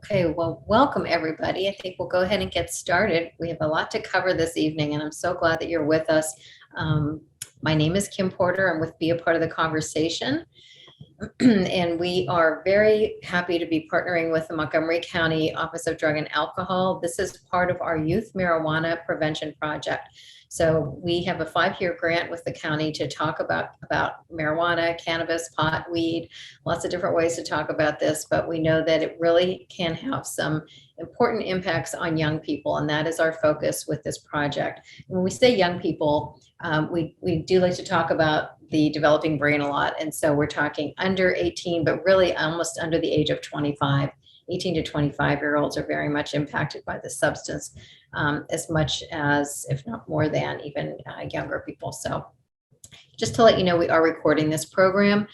Okay, well, welcome everybody. I think we'll go ahead and get started. We have a lot to cover this evening, and I'm so glad that you're with us. Um, my name is Kim Porter. I'm with Be a Part of the Conversation, and we are very happy to be partnering with the Montgomery County Office of Drug and Alcohol. This is part of our Youth Marijuana Prevention Project. So we have a 5-year grant with the county to talk about marijuana, cannabis, pot, weed, lots of different ways to talk about this, but we know that it really can have some important impacts on young people, and that is our focus with this project. And when we say young people, we do like to talk about the developing brain a lot, and so we're talking under 18, but really almost under the age of 25. 18 to 25-year-olds are very much impacted by the substance, as much as, if not more than, even younger people. So just to let you know, we are recording this program.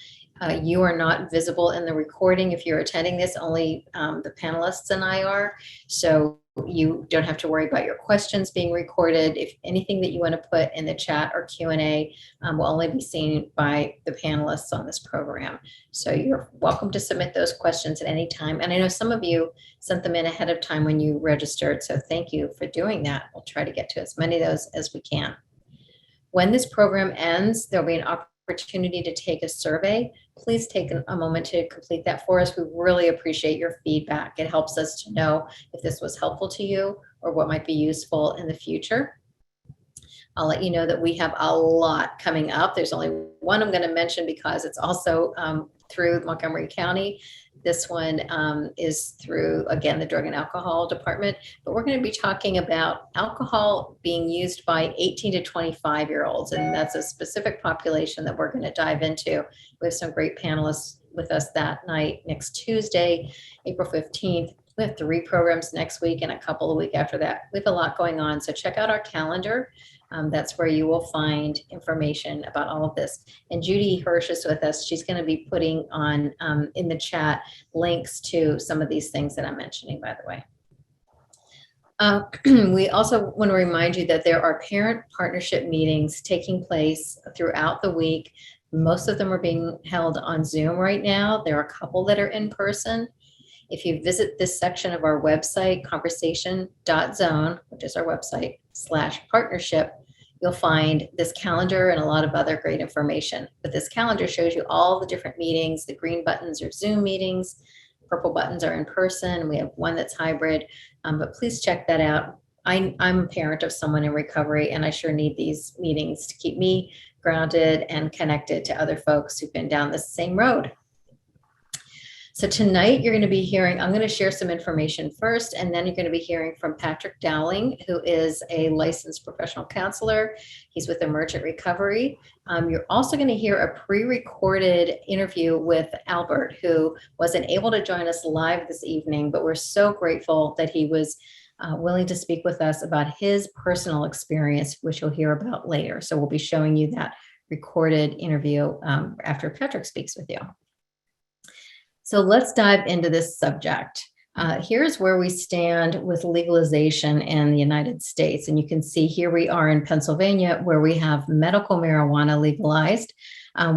You are not visible in the recording if you're attending this, only the panelists and I are. So you don't have to worry about your questions being recorded. If anything that you want to put in the chat or Q&A will only be seen by the panelists on this program. So you're welcome to submit those questions at any time. And I know some of you sent them in ahead of time when you registered. So thank you for doing that. We'll try to get to as many of those as we can. When this program ends, there'll be an opportunity to take a survey. Please take a moment to complete that for us. We really appreciate your feedback. It helps us to know if this was helpful to you or what might be useful in the future. I'll let you know that we have a lot coming up. There's only one I'm going to mention because it's also through Montgomery County. This one is through, again, the Drug and Alcohol Department, but we're going to be talking about alcohol being used by 18 to 25-year-olds, and that's a specific population that we're going to dive into. We have some great panelists with us that night, next Tuesday, April 15th. We have 3 programs next week and a couple a week after that. We have a lot going on, so check out our calendar. That's where you will find information about all of this. And Judy Hirsch is with us. She's going to be putting on in the chat links to some of these things that I'm mentioning, by the way. We also want to remind you that there are parent partnership meetings taking place throughout the week. Most of them are being held on Zoom right now. There are a couple that are in person. If you visit this section of our website, conversation.zone, which is our website, /partnership, you'll find this calendar and a lot of other great information. But this calendar shows you all the different meetings. The green buttons are Zoom meetings. Purple buttons are in person. We have one that's hybrid, but please check that out. I'm a parent of someone in recovery, and I sure need these meetings to keep me grounded and connected to other folks who've been down the same road. So tonight you're going to be hearing, I'm going to share some information first, and then you're going to be hearing from Patrick Dowling, who is a licensed professional counselor. He's with Emergent Recovery. You're also going to hear a pre-recorded interview with Albert, who wasn't able to join us live this evening, but we're so grateful that he was willing to speak with us about his personal experience, which you'll hear about later. So we'll be showing you that recorded interview after Patrick speaks with you. So let's dive into this subject. Here's where we stand with legalization in the United States. And you can see here we are in Pennsylvania, where we have medical marijuana legalized.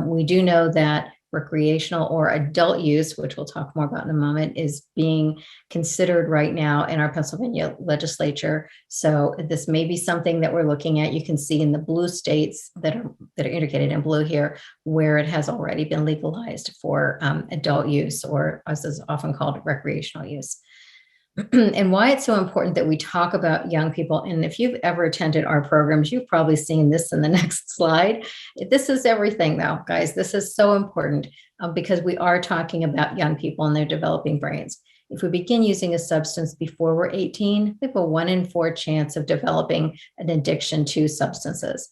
We do know that recreational or adult use, which we'll talk more about in a moment, is being considered right now in our Pennsylvania legislature. So this may be something that we're looking at. You can see in the blue states that are indicated in blue here, where it has already been legalized for adult use, or as is often called, recreational use. And why it's so important that we talk about young people. And if you've ever attended our programs, you've probably seen this in the next slide. This is everything though, guys. This is so important because we are talking about young people and their developing brains. If we begin using a substance before we're 18, we have a 1 in 4 chance of developing an addiction to substances.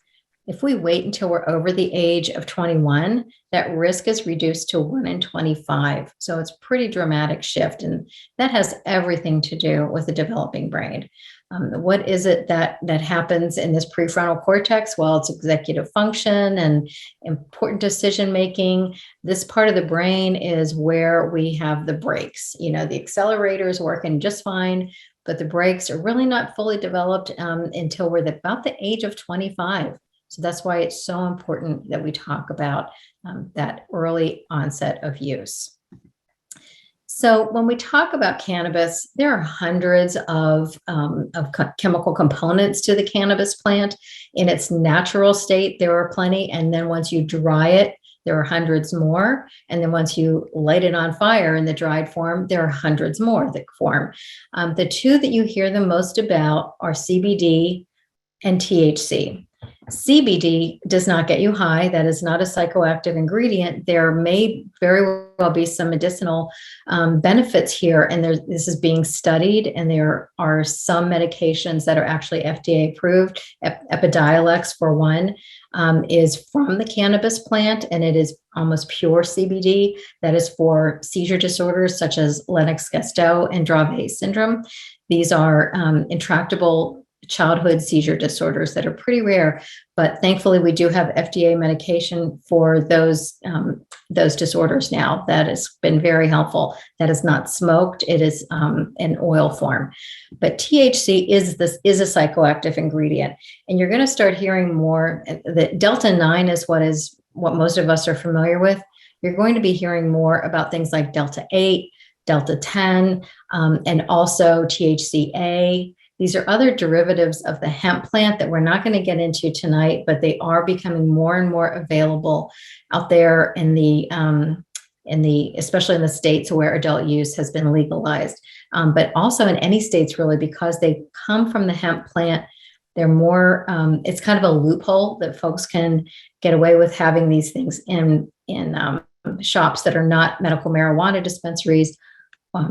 If we wait until we're over the age of 21, that risk is reduced to 1 in 25. So it's a pretty dramatic shift. And that has everything to do with the developing brain. What is it that happens in this prefrontal cortex? Well, it's executive function and important decision making. This part of the brain is where we have the brakes. You know, the accelerator is working just fine, but the brakes are really not fully developed until we're about the age of 25. So that's why it's so important that we talk about that early onset of use. So when we talk about cannabis, there are hundreds of chemical components to the cannabis plant. In its natural state, there are plenty. And then once you dry it, there are hundreds more. And then once you light it on fire in the dried form, there are hundreds more that form. The two that you hear the most about are CBD and THC. CBD does not get you high. That is not a psychoactive ingredient. There may very well be some medicinal benefits here, and this is being studied, and there are some medications that are actually FDA approved. Epidiolex, for one, is from the cannabis plant, and it is almost pure CBD. That is for seizure disorders such as Lennox-Gastaut and Dravet syndrome. These are intractable childhood seizure disorders that are pretty rare, but thankfully we do have FDA medication for those disorders now. That has been very helpful. That is not smoked; it is in oil form. But THC is a psychoactive ingredient, and you're going to start hearing more. That Delta 9 is what most of us are familiar with. You're going to be hearing more about things like Delta 8, Delta 10, and also THCA. These are other derivatives of the hemp plant that we're not going to get into tonight, but they are becoming more and more available out there especially in the states where adult use has been legalized, but also in any states really, because they come from the hemp plant. They're more, it's kind of a loophole that folks can get away with having these things in shops that are not medical marijuana dispensaries.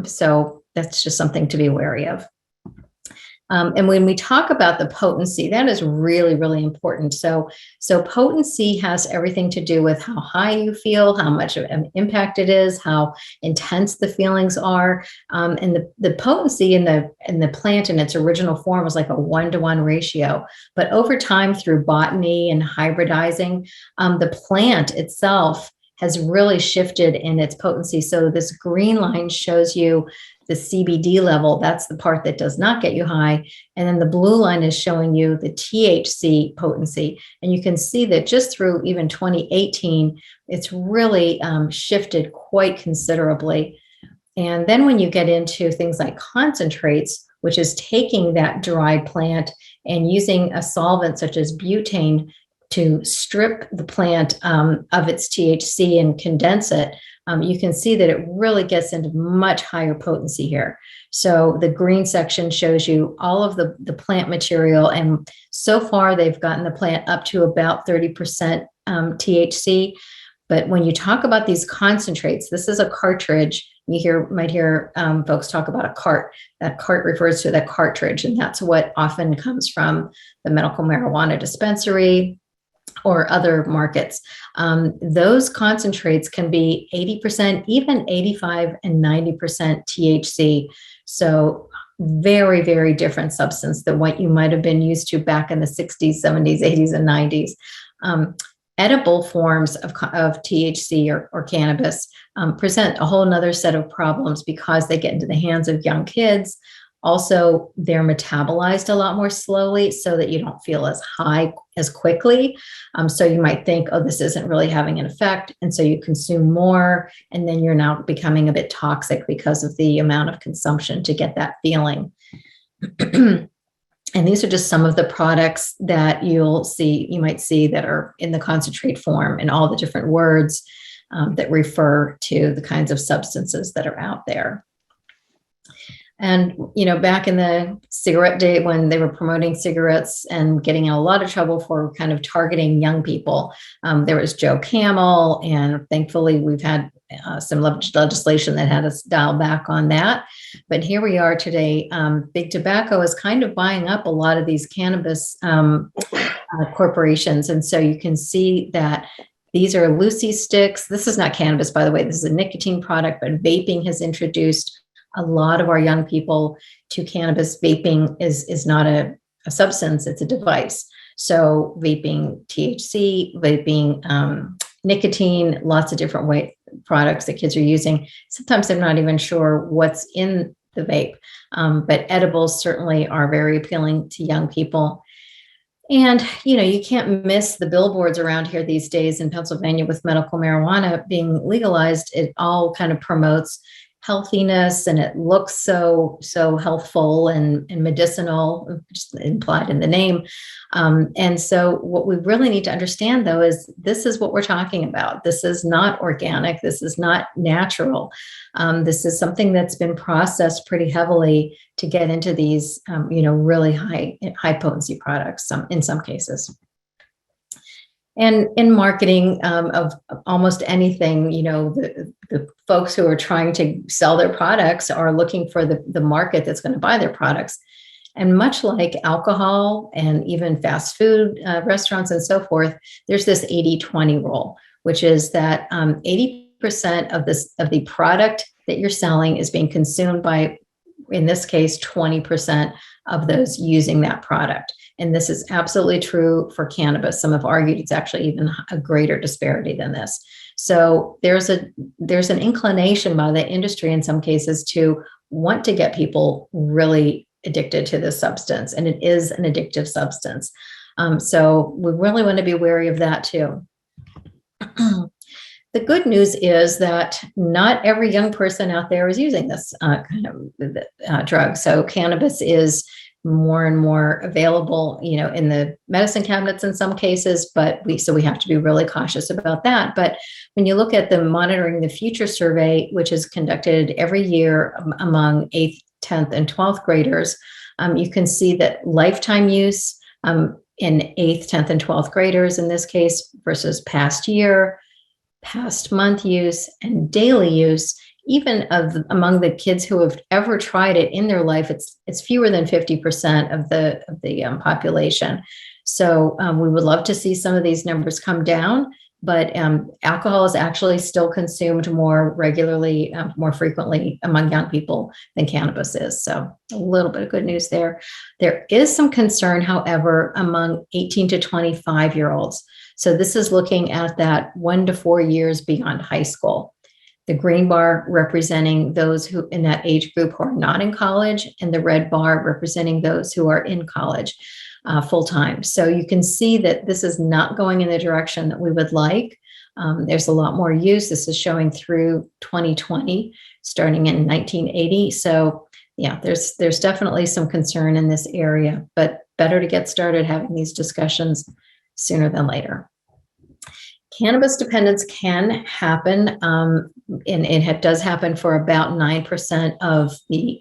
So that's just something to be wary of. And when we talk about the potency, that is really, really important. So potency has everything to do with how high you feel, how much of an impact it is, how intense the feelings are. And the potency in the plant in its original form was like a 1-to-1 ratio. But over time, through botany and hybridizing, the plant itself has really shifted in its potency. So this green line shows you the CBD level. That's the part that does not get you high. And then the blue line is showing you the THC potency. And you can see that just through even 2018, it's really shifted quite considerably. And then when you get into things like concentrates, which is taking that dried plant and using a solvent such as butane to strip the plant of its THC and condense it, you can see that it really gets into much higher potency here. So the green section shows you all of the plant material, and so far they've gotten the plant up to about 30% THC. But when you talk about these concentrates, this is a cartridge. You might hear folks talk about a cart. That cart refers to that cartridge, and that's what often comes from the medical marijuana dispensary or other markets. Those concentrates can be 80%, even 85 and 90% THC. So very, very different substance than what you might have been used to back in the 60s, 70s, 80s, and 90s. Edible forms of THC or cannabis present a whole nother set of problems because they get into the hands of young kids. Also, they're metabolized a lot more slowly so that you don't feel as high as quickly. So you might think, oh, this isn't really having an effect. And so you consume more, and then you're now becoming a bit toxic because of the amount of consumption to get that feeling. And these are just some of the products that you might see that are in the concentrate form, and all the different words that refer to the kinds of substances that are out there. And, back in the cigarette day when they were promoting cigarettes and getting in a lot of trouble for kind of targeting young people, there was Joe Camel, and thankfully we've had some legislation that had us dial back on that. But here we are today. Big Tobacco is kind of buying up a lot of these cannabis corporations. And so you can see that these are Lucy sticks. This is not cannabis, by the way. This is a nicotine product, but vaping has introduced a lot of our young people to cannabis. Vaping is not a substance, it's a device. So vaping THC, vaping nicotine, lots of different products that kids are using. Sometimes they're not even sure what's in the vape, but edibles certainly are very appealing to young people. And, you can't miss the billboards around here these days in Pennsylvania with medical marijuana being legalized. It all kind of promotes healthiness, and it looks so healthful and medicinal, just implied in the name. And so what we really need to understand, though, is this is what we're talking about. This is not organic. This is not natural. This is something that's been processed pretty heavily to get into these, really high potency products. In some cases. And in marketing of almost anything, the folks who are trying to sell their products are looking for the market that's going to buy their products. And much like alcohol and even fast food restaurants and so forth, there's this 80-20 rule, which is that 80% of the product that you're selling is being consumed by, in this case, 20% of those using that product. And this is absolutely true for cannabis. Some have argued it's actually even a greater disparity than this. So there's an inclination by the industry in some cases to want to get people really addicted to this substance, and it is an addictive substance. So we really want to be wary of that too. The good news is that not every young person out there is using this kind of drug. So cannabis is more and more available, in the medicine cabinets in some cases, but we have to be really cautious about that. But when you look at the Monitoring the Future survey, which is conducted every year among 8th, 10th, and 12th graders, you can see that lifetime use in 8th, 10th, and 12th graders in this case versus past year, past month use, and daily use, even among the kids who have ever tried it in their life, it's fewer than 50% of the population. So we would love to see some of these numbers come down, but alcohol is actually still consumed more regularly, more frequently among young people than cannabis is. So a little bit of good news there. There is some concern, however, among 18 to 25-year-olds. So this is looking at that 1 to 4 years beyond high school. The green bar representing those who in that age group who are not in college, and the red bar representing those who are in college full time. So you can see that this is not going in the direction that we would like. There's a lot more use. This is showing through 2020, starting in 1980. So yeah, there's definitely some concern in this area, but better to get started having these discussions sooner than later. Cannabis dependence can happen, and it does happen for about 9% of the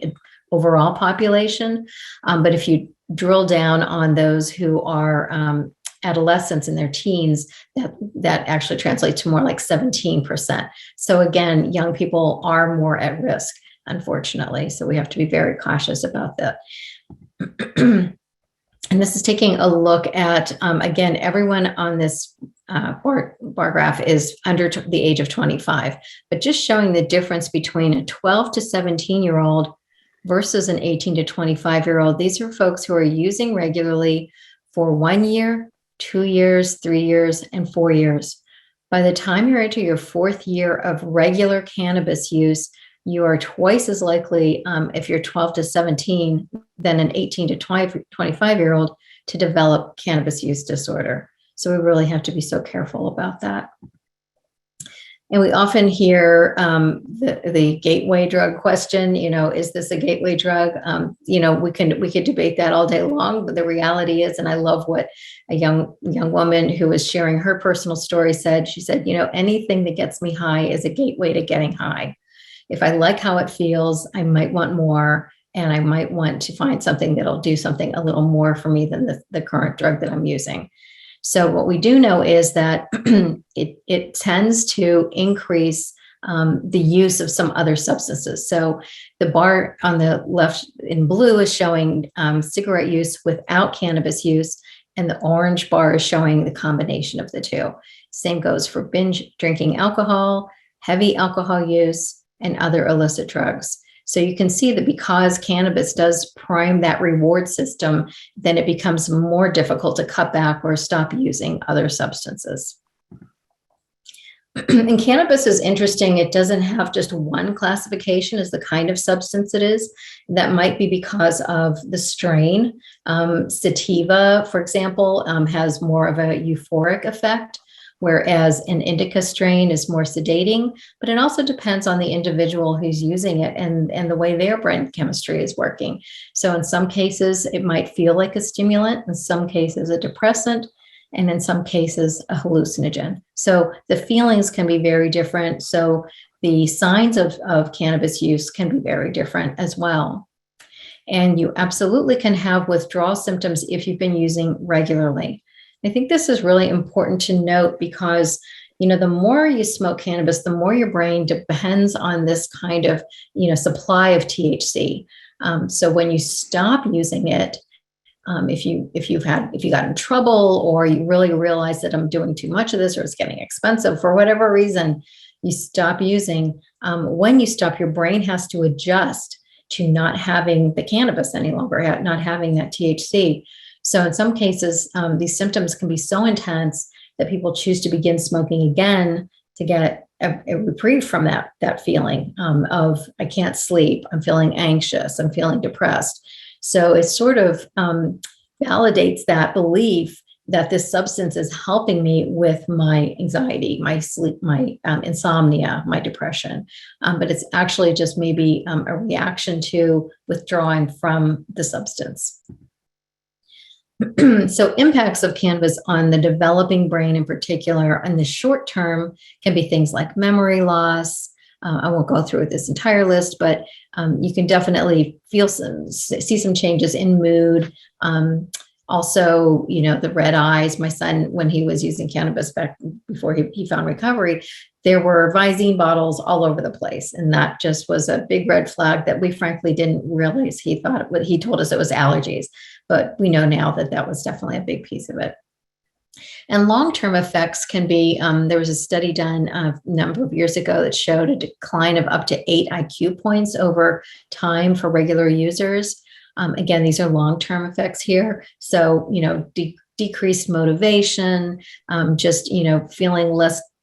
overall population. But if you drill down on those who are adolescents in their teens, that actually translates to more like 17%. So again, young people are more at risk, unfortunately. So we have to be very cautious about that. And this is taking a look at, again, everyone on this bar graph is under the age of 25, but just showing the difference between a 12 to 17-year-old versus an 18 to 25-year-old. These are folks who are using regularly for 1 year, 2 years, 3 years, and 4 years. By the time you're into your 4th year of regular cannabis use, you are twice as likely, if you're 12 to 17, than an 18 to 25-year-old to develop cannabis use disorder. So we really have to be so careful about that. And we often hear the gateway drug question, is this a gateway drug? We could debate that all day long, but the reality is, and I love what a young woman who was sharing her personal story said. She said, anything that gets me high is a gateway to getting high. If I like how it feels, I might want more, and I might want to find something that'll do something a little more for me than the current drug that I'm using. So what we do know is that it tends to increase the use of some other substances. So the bar on the left in blue is showing cigarette use without cannabis use, and the orange bar is showing the combination of the two. Same goes for binge drinking alcohol, heavy alcohol use, and other illicit drugs. So you can see that because cannabis does prime that reward system, then it becomes more difficult to cut back or stop using other substances. And cannabis is interesting. It doesn't have just one classification as the kind of substance it is. That might be because of the strain. Sativa, for example, has more of a euphoric effect, whereas an indica strain is more sedating, but it also depends on the individual who's using it and the way their brain chemistry is working. So in some cases, it might feel like a stimulant, in some cases, a depressant, and in some cases, a hallucinogen. So the feelings can be very different. So the signs of cannabis use can be very different as well. And you absolutely can have withdrawal symptoms if you've been using regularly. I think this is really important to note because, the more you smoke cannabis, the more your brain depends on this kind of, supply of THC. So when you stop using it, if you got in trouble or you really realize that I'm doing too much of this or it's getting expensive for whatever reason, you stop using. When you stop, your brain has to adjust to not having the cannabis any longer, not having that THC. So in some cases, these symptoms can be so intense that people choose to begin smoking again to get a reprieve from that feeling of I can't sleep, I'm feeling anxious, I'm feeling depressed. So it sort of validates that belief that this substance is helping me with my anxiety, my sleep, my insomnia, my depression. But it's actually just maybe a reaction to withdrawing from the substance. So impacts of cannabis on the developing brain in particular in the short term can be things like memory loss. I won't go through this entire list, but you can definitely see some changes in mood. Also, the red eyes. My son, when he was using cannabis back before he found recovery, there were Visine bottles all over the place. And that just was a big red flag that we frankly didn't realize. He told us it was allergies, but we know now that that was definitely a big piece of it. And long-term effects can be, there was a study done a number of years ago that showed a decline of up to 8 IQ points over time for regular users. Again, these are long-term effects here. So, decreased motivation, just, feeling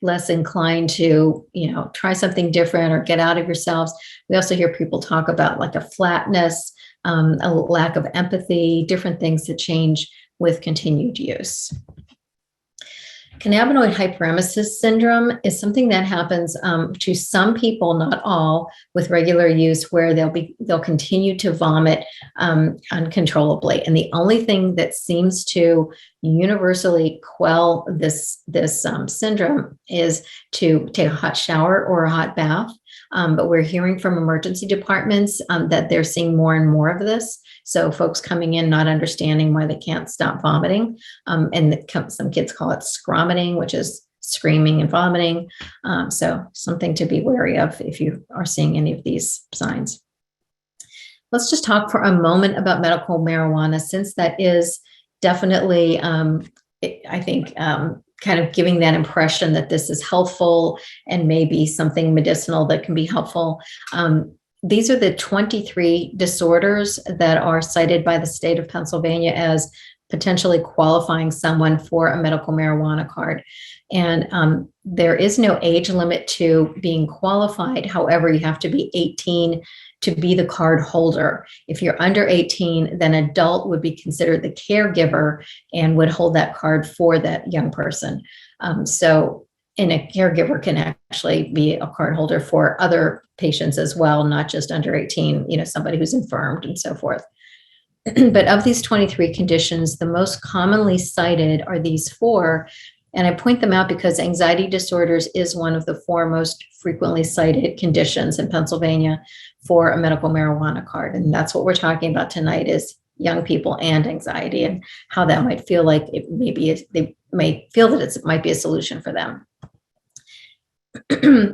less inclined to, try something different or get out of yourselves. We also hear people talk about like a flatness, a lack of empathy, different things that change with continued use. Cannabinoid hyperemesis syndrome is something that happens to some people, not all, with regular use, where they'll continue to vomit uncontrollably. And the only thing that seems to universally quell this syndrome is to take a hot shower or a hot bath. But we're hearing from emergency departments that they're seeing more and more of this. So folks coming in not understanding why they can't stop vomiting. And some kids call it scromiting, which is screaming and vomiting. So something to be wary of if you are seeing any of these signs. Let's just talk for a moment about medical marijuana, since that is definitely, I think, kind of giving that impression that this is helpful and maybe something medicinal that can be helpful. These are the 23 disorders that are cited by the state of Pennsylvania as potentially qualifying someone for a medical marijuana card. And there is no age limit to being qualified. However, you have to be 18 to be the card holder. If you're under 18, then adult would be considered the caregiver and would hold that card for that young person. And a caregiver can actually be a card holder for other patients as well, not just under 18, somebody who's infirmed and so forth. But of these 23 conditions, the most commonly cited are these 4. And I point them out because anxiety disorders is one of the 4 most frequently cited conditions in Pennsylvania for a medical marijuana card. And that's what we're talking about tonight, is young people and anxiety and how that might feel like they may feel that it might be a solution for them.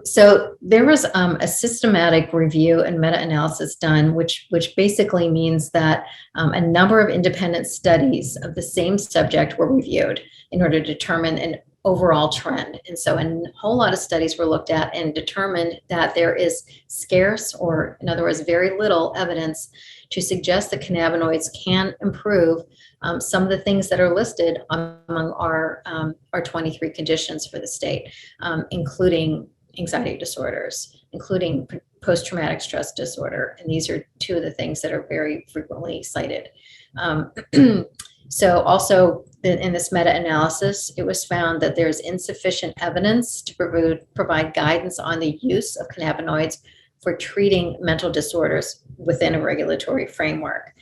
So there was a systematic review and meta-analysis done, which basically means that a number of independent studies of the same subject were reviewed in order to determine an overall trend. And so a whole lot of studies were looked at and determined that there is scarce, or in other words, very little evidence to suggest that cannabinoids can improve some of the things that are listed among our 23 conditions for the state, including anxiety disorders, including post-traumatic stress disorder. And these are two of the things that are very frequently cited. So also in this meta-analysis, it was found that there's insufficient evidence to provide guidance on the use of cannabinoids for treating mental disorders within a regulatory framework.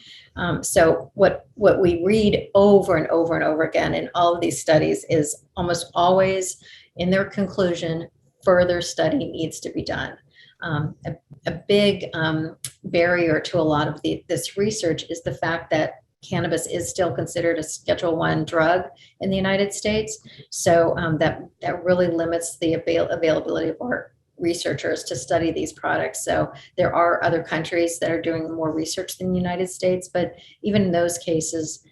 So what we read over and over and over again in all of these studies is almost always in their conclusion, further study needs to be done. A big barrier to a lot of this research is the fact that cannabis is still considered a Schedule I drug in the United States. So that really limits the availability of our researchers to study these products. So there are other countries that are doing more research than the United States, but even in those cases,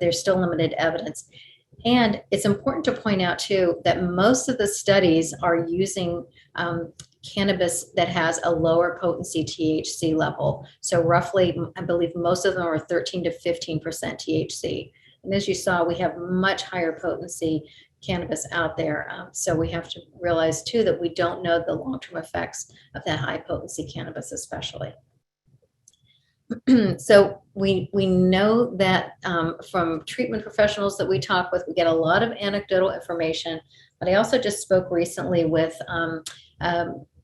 there's still limited evidence. And it's important to point out too that most of the studies are using cannabis that has a lower potency THC level. So roughly, I believe most of them are 13 to 15% THC. And as you saw, we have much higher potency cannabis out there. So we have to realize too that we don't know the long-term effects of that high potency cannabis especially. So we know that from treatment professionals that we talk with, we get a lot of anecdotal information, but I also just spoke recently with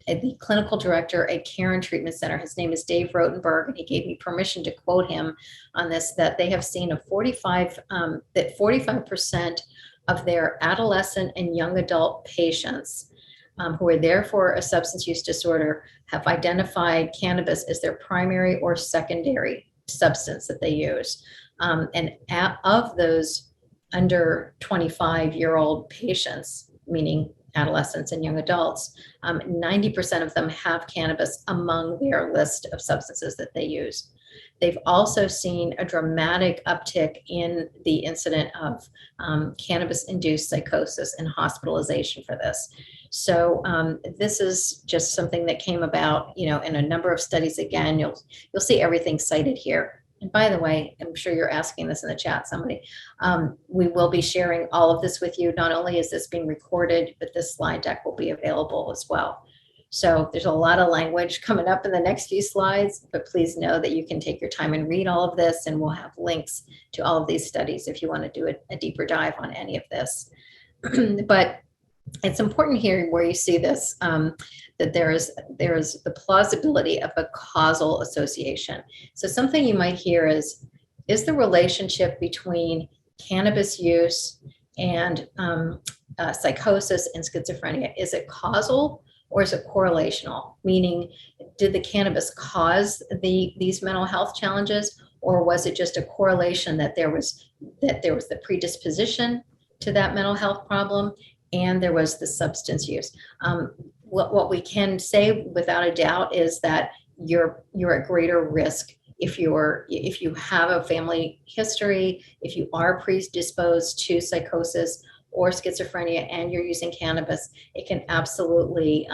the clinical performer at Caron Treatment Center. His name is Dave Rotenberg, and he gave me permission to quote him on this, that they have seen that 45% of their adolescent and young adult patients who are there for a substance use disorder have identified cannabis as their primary or secondary substance that they use. And of those under 25-year-old patients, meaning adolescents and young adults, 90% of them have cannabis among their list of substances that they use. They've also seen a dramatic uptick in the incident of cannabis-induced psychosis and hospitalization for this. So this is just something that came about, in a number of studies. Again, you'll see everything cited here. And by the way, I'm sure you're asking this in the chat, somebody. We will be sharing all of this with you. Not only is this being recorded, but this slide deck will be available as well. So there's a lot of language coming up in the next few slides, but please know that you can take your time and read all of this, and we'll have links to all of these studies if you want to do a deeper dive on any of this. But it's important here where you see this, that there is the plausibility of a causal association. So something you might hear is the relationship between cannabis use and psychosis and schizophrenia, is it causal or is it correlational? Meaning, did the cannabis cause these mental health challenges, or was it just a correlation that there was the predisposition to that mental health problem and there was the substance use? What we can say without a doubt is that you're at greater risk if you have a family history, if you are predisposed to psychosis or schizophrenia and you're using cannabis. It can absolutely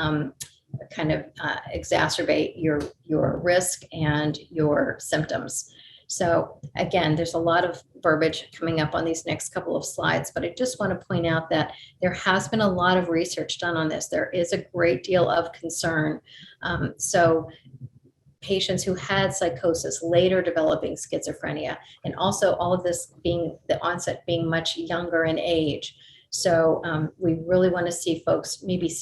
exacerbate your risk and your symptoms. So again, there's a lot of verbiage coming up on these next couple of slides, but I just want to point out that there has been a lot of research done on this. There is a great deal of concern. So patients who had psychosis later developing schizophrenia, and also all of this being the onset being much younger in age. So we really want to see folks maybe,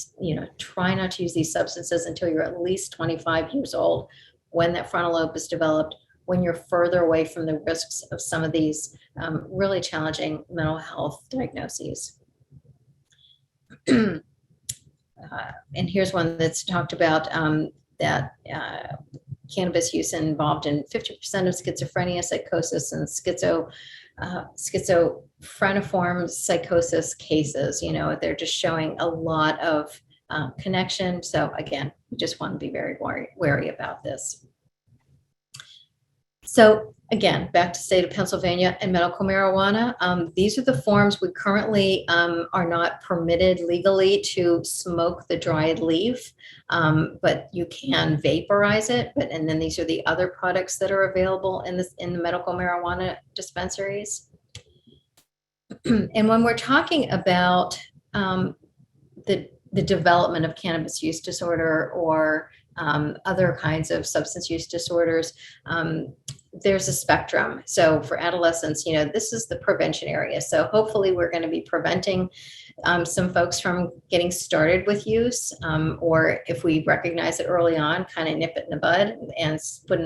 try not to use these substances until you're at least 25 years old, when that frontal lobe is developed, when you're further away from the risks of some of these really challenging mental health diagnoses. And here's one that's talked about that cannabis use involved in 50% of schizophrenia, psychosis, and schizophreniform psychosis cases. They're just showing a lot of connection. So again, we just want to be very wary about this. So again, back to state of Pennsylvania and medical marijuana. These are the forms we currently are not permitted legally to smoke the dried leaf, but you can vaporize it. And then these are the other products that are available in the medical marijuana dispensaries. And when we're talking about the development of cannabis use disorder or other kinds of substance use disorders. There's a spectrum. So for adolescents, this is the prevention area. So hopefully we're going to be preventing some folks from getting started with use, or if we recognize it early on, kind of nip it in the bud and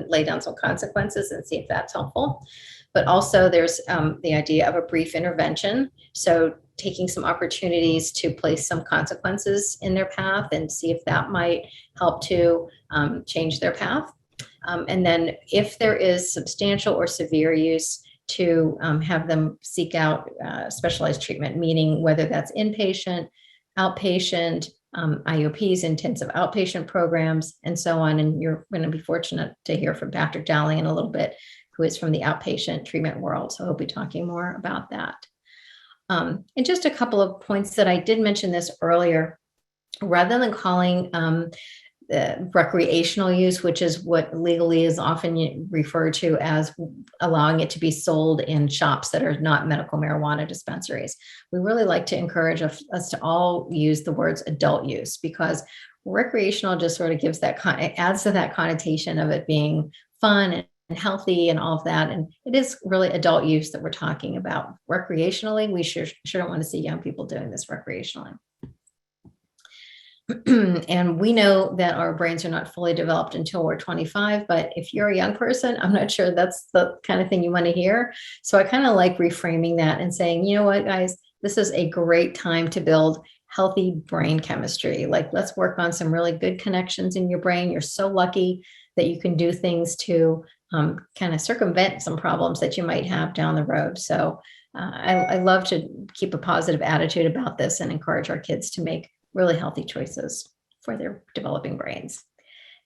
lay down some consequences and see if that's helpful. But also there's the idea of a brief intervention. So taking some opportunities to place some consequences in their path and see if that might help to change their path. And then if there is substantial or severe use, to have them seek out specialized treatment, meaning whether that's inpatient, outpatient, IOPs, intensive outpatient programs, and so on. And you're going to be fortunate to hear from Patrick Dowling in a little bit, who is from the outpatient treatment world. So he'll be talking more about that. And just a couple of points that I did mention this earlier. Rather than calling recreational use, which is what legally is often referred to as allowing it to be sold in shops that are not medical marijuana dispensaries, we really like to encourage us to all use the words adult use, because recreational just sort of gives that, it adds to that connotation of it being fun and healthy and all of that. And it is really adult use that we're talking about. Recreationally, we sure don't want to see young people doing this recreationally. And we know that our brains are not fully developed until we're 25, but if you're a young person, I'm not sure that's the kind of thing you want to hear. So I kind of like reframing that and saying, you know what, guys, this is a great time to build healthy brain chemistry. Like, let's work on some really good connections in your brain. You're so lucky that you can do things to kind of circumvent some problems that you might have down the road. So I love to keep a positive attitude about this and encourage our kids to make really healthy choices for their developing brains.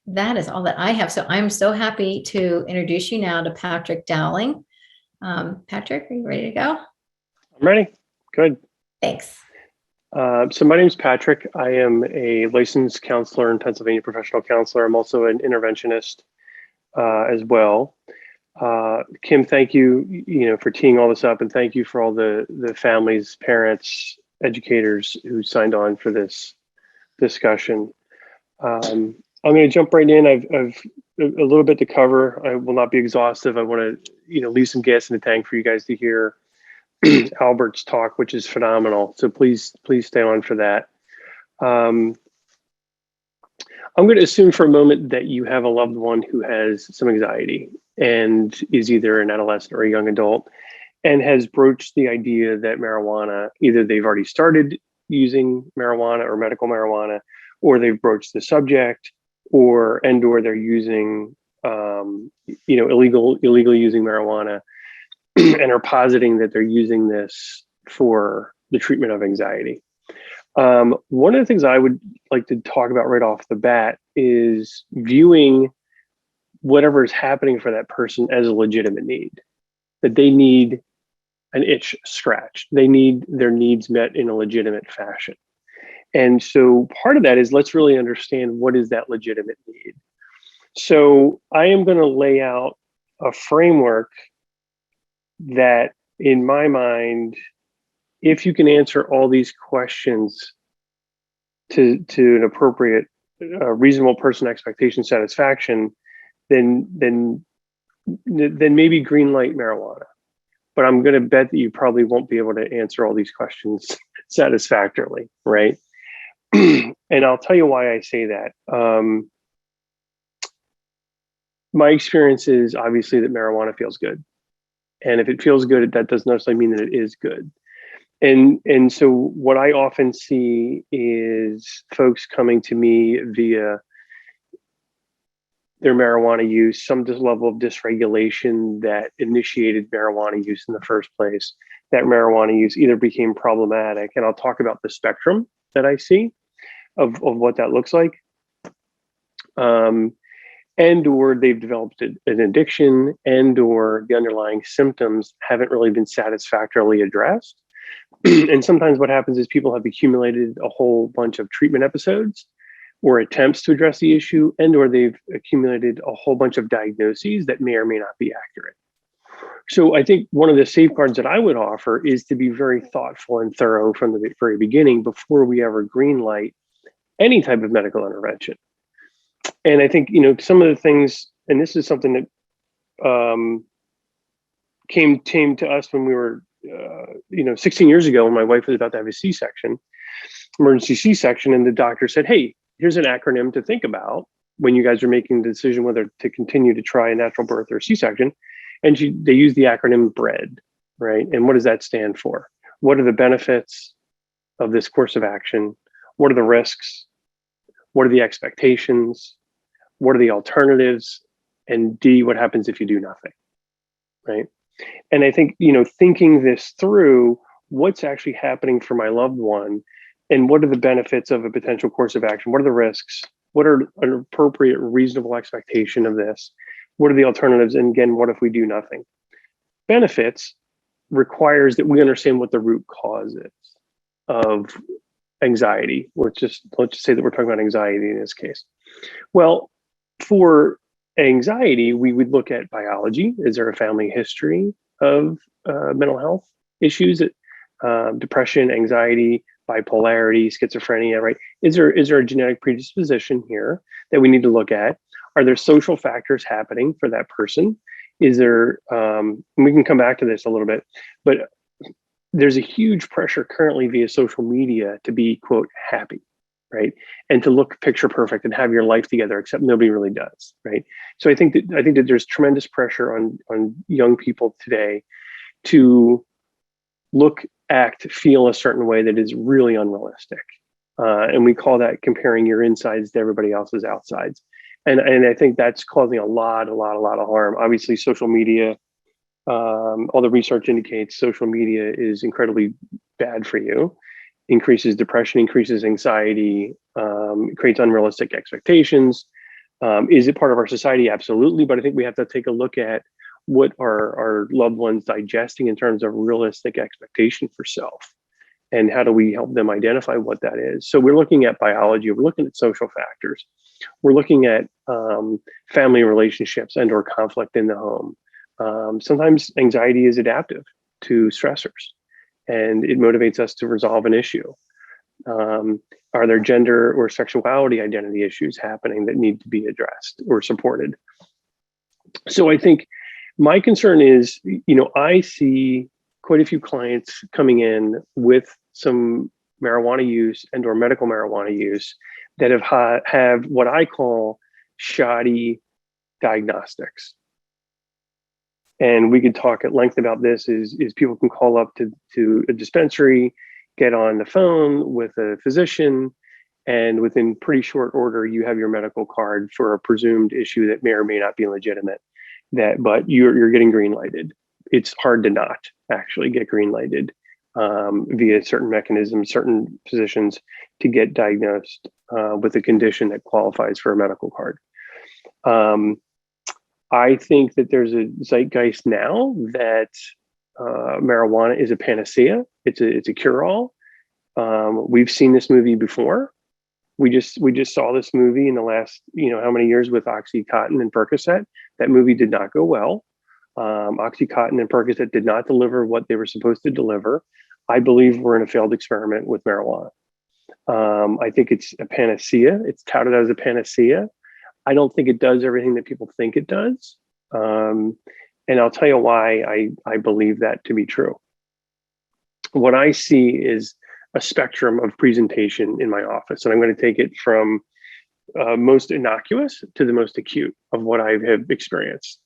That is all that I have. So I'm so happy to introduce you now to Patrick Dowling. Patrick, are you ready to go? I'm ready. Good. Thanks. So my name is Patrick. I am a licensed counselor in Pennsylvania, professional counselor. I'm also an interventionist as well. Kim, thank you, for teeing all this up, and thank you for all the families, parents, educators who signed on for this discussion. I'm going to jump right in. I've a little bit to cover. I will not be exhaustive. I want to, leave some gas in the tank for you guys to hear Albert's talk, which is phenomenal. So please stay on for that. I'm going to assume for a moment that you have a loved one who has some anxiety and is either an adolescent or a young adult, and has broached the idea that marijuana, either they've already started using marijuana or medical marijuana, or they've broached the subject, or they're using, illegally using marijuana, and are positing that they're using this for the treatment of anxiety. One of the things I would like to talk about right off the bat is viewing whatever is happening for that person as a legitimate need, that they need an itch scratched. They need their needs met in a legitimate fashion. And so part of that is, let's really understand what is that legitimate need. So I am going to lay out a framework that, in my mind, if you can answer all these questions to an appropriate, reasonable person expectation satisfaction, then maybe green light marijuana. But I'm going to bet that you probably won't be able to answer all these questions satisfactorily, right? And I'll tell you why I say that. My experience is obviously that marijuana feels good. And if it feels good, that doesn't necessarily mean that it is good. And so what I often see is folks coming to me via their marijuana use, some level of dysregulation that initiated marijuana use in the first place. That marijuana use either became problematic, and I'll talk about the spectrum that I see of what that looks like, and or they've developed an addiction, and or the underlying symptoms haven't really been satisfactorily addressed. And sometimes what happens is people have accumulated a whole bunch of treatment episodes or attempts to address the issue, and or they've accumulated a whole bunch of diagnoses that may or may not be accurate. So I think one of the safeguards that I would offer is to be very thoughtful and thorough from the very beginning before we ever green light any type of medical intervention. And I think, some of the things, and this is something that came to us when we were, 16 years ago, when my wife was about to have a C-section, emergency C-section, and the doctor said, "Hey, here's an acronym to think about when you guys are making the decision whether to continue to try a natural birth or C-section." And they use the acronym BREAD, right? And what does that stand for? What are the benefits of this course of action? What are the risks? What are the expectations? What are the alternatives? And D, what happens if you do nothing, right? And I think, thinking this through, what's actually happening for my loved one, and what are the benefits of a potential course of action? What are the risks? What are an appropriate, reasonable expectation of this? What are the alternatives? And again, what if we do nothing? Benefits requires that we understand what the root cause is of anxiety. Let's just say that we're talking about anxiety in this case. Well, for anxiety, we would look at biology. Is there a family history of mental health issues, depression, anxiety, bipolarity, schizophrenia, right? Is there a genetic predisposition here that we need to look at? Are there social factors happening for that person? Is there, and we can come back to this a little bit, but there's a huge pressure currently via social media to be, quote, happy, right? And to look picture perfect and have your life together, except nobody really does, right? So I think that there's tremendous pressure on young people today to look, act, feel a certain way that is really unrealistic. And we call that comparing your insides to everybody else's outsides. And I think that's causing a lot of harm. Obviously, social media, all the research indicates social media is incredibly bad for you. Increases depression, increases anxiety, creates unrealistic expectations. Is it part of our society? Absolutely. But I think we have to take a look at what are our loved ones digesting in terms of realistic expectation for self, and how do we help them identify what that is. So we're looking at biology, we're looking at social factors, we're looking at family relationships and or conflict in the home. Sometimes anxiety is adaptive to stressors, and it motivates us to resolve an issue. Are there gender or sexuality identity issues happening that need to be addressed or supported? So I think my concern is, I see quite a few clients coming in with some marijuana use and or medical marijuana use that have what I call shoddy diagnostics. And we could talk at length about this. Is people can call up to a dispensary, get on the phone with a physician, and within pretty short order, you have your medical card for a presumed issue that may or may not be legitimate. But you're getting green lighted. It's hard to not actually get green lighted via certain mechanisms, certain physicians, to get diagnosed with a condition that qualifies for a medical card. I think that there's a zeitgeist now that marijuana is a panacea. It's a cure-all. We've seen this movie before. We just saw this movie in the last, how many years with OxyContin and Percocet. That movie did not go well. OxyContin and Percocet did not deliver what they were supposed to deliver. I believe we're in a failed experiment with marijuana. I think it's a panacea. It's touted as a panacea. I don't think it does everything that people think it does. And I'll tell you why I believe that to be true. What I see is a spectrum of presentation in my office, and I'm going to take it from most innocuous to the most acute of what I have experienced.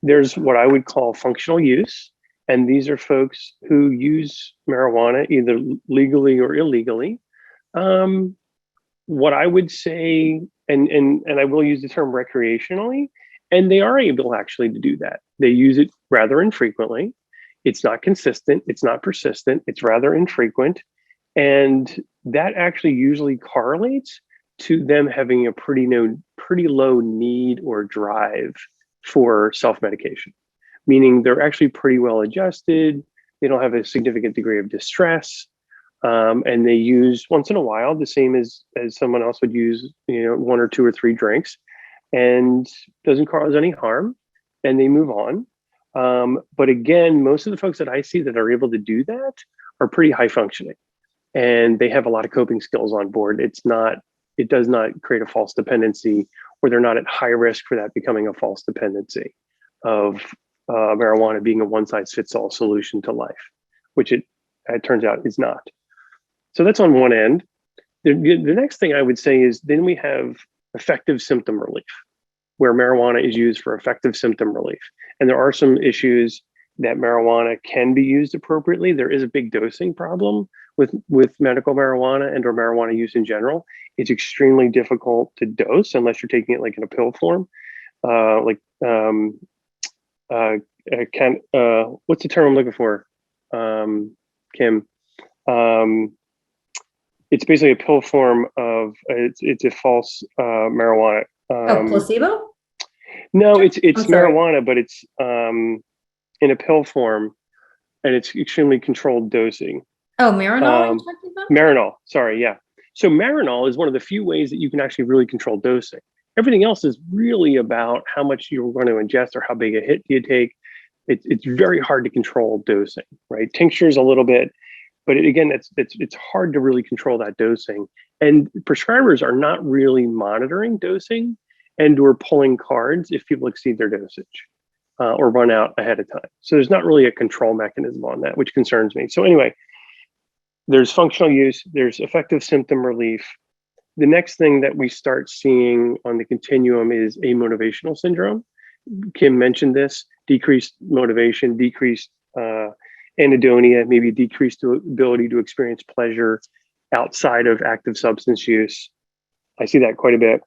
There's what I would call functional use, and these are folks who use marijuana either legally or illegally. What I would say, and I will use the term recreationally, and they are able actually to do that. They use it rather infrequently. It's not consistent. It's not persistent. It's rather infrequent. And that actually usually correlates to them having a pretty low need or drive for self-medication, meaning they're actually pretty well adjusted. They don't have a significant degree of distress. And they use once in a while, the same as someone else would use, 1 or 2 or 3 drinks, and doesn't cause any harm, and they move on. But again, most of the folks that I see that are able to do that are pretty high functioning, and they have a lot of coping skills on board. It's not it does not create a false dependency, or they're not at high risk for that becoming a false dependency of marijuana being a one-size-fits-all solution to life, which it turns out is not. So that's on one end. The next thing I would say is then we have effective symptom relief, where marijuana is used for effective symptom relief. And there are some issues that marijuana can be used appropriately. There is a big dosing problem with medical marijuana and or marijuana use in general. It's extremely difficult to dose unless you're taking it like in a pill form. What's the term I'm looking for, Kim? It's basically a pill form of it's a false marijuana. Placebo? No, it's I'm sorry. marijuana, but it's in a pill form, and it's extremely controlled dosing. Oh, Marinol you're talking about? Marinol, sorry, yeah. So Marinol is one of the few ways that you can actually really control dosing. Everything else is really about how much you're going to ingest or how big a hit do you take. It's very hard to control dosing, right? Tinctures a little bit, but again, it's hard to really control that dosing. And prescribers are not really monitoring dosing and or pulling cards if people exceed their dosage or run out ahead of time. So there's not really a control mechanism on that, which concerns me. So anyway, there's functional use, there's effective symptom relief. The next thing that we start seeing on the continuum is amotivational syndrome. Kim mentioned this: decreased motivation, decreased anhedonia, maybe decreased ability to experience pleasure outside of active substance use. I see that quite a bit.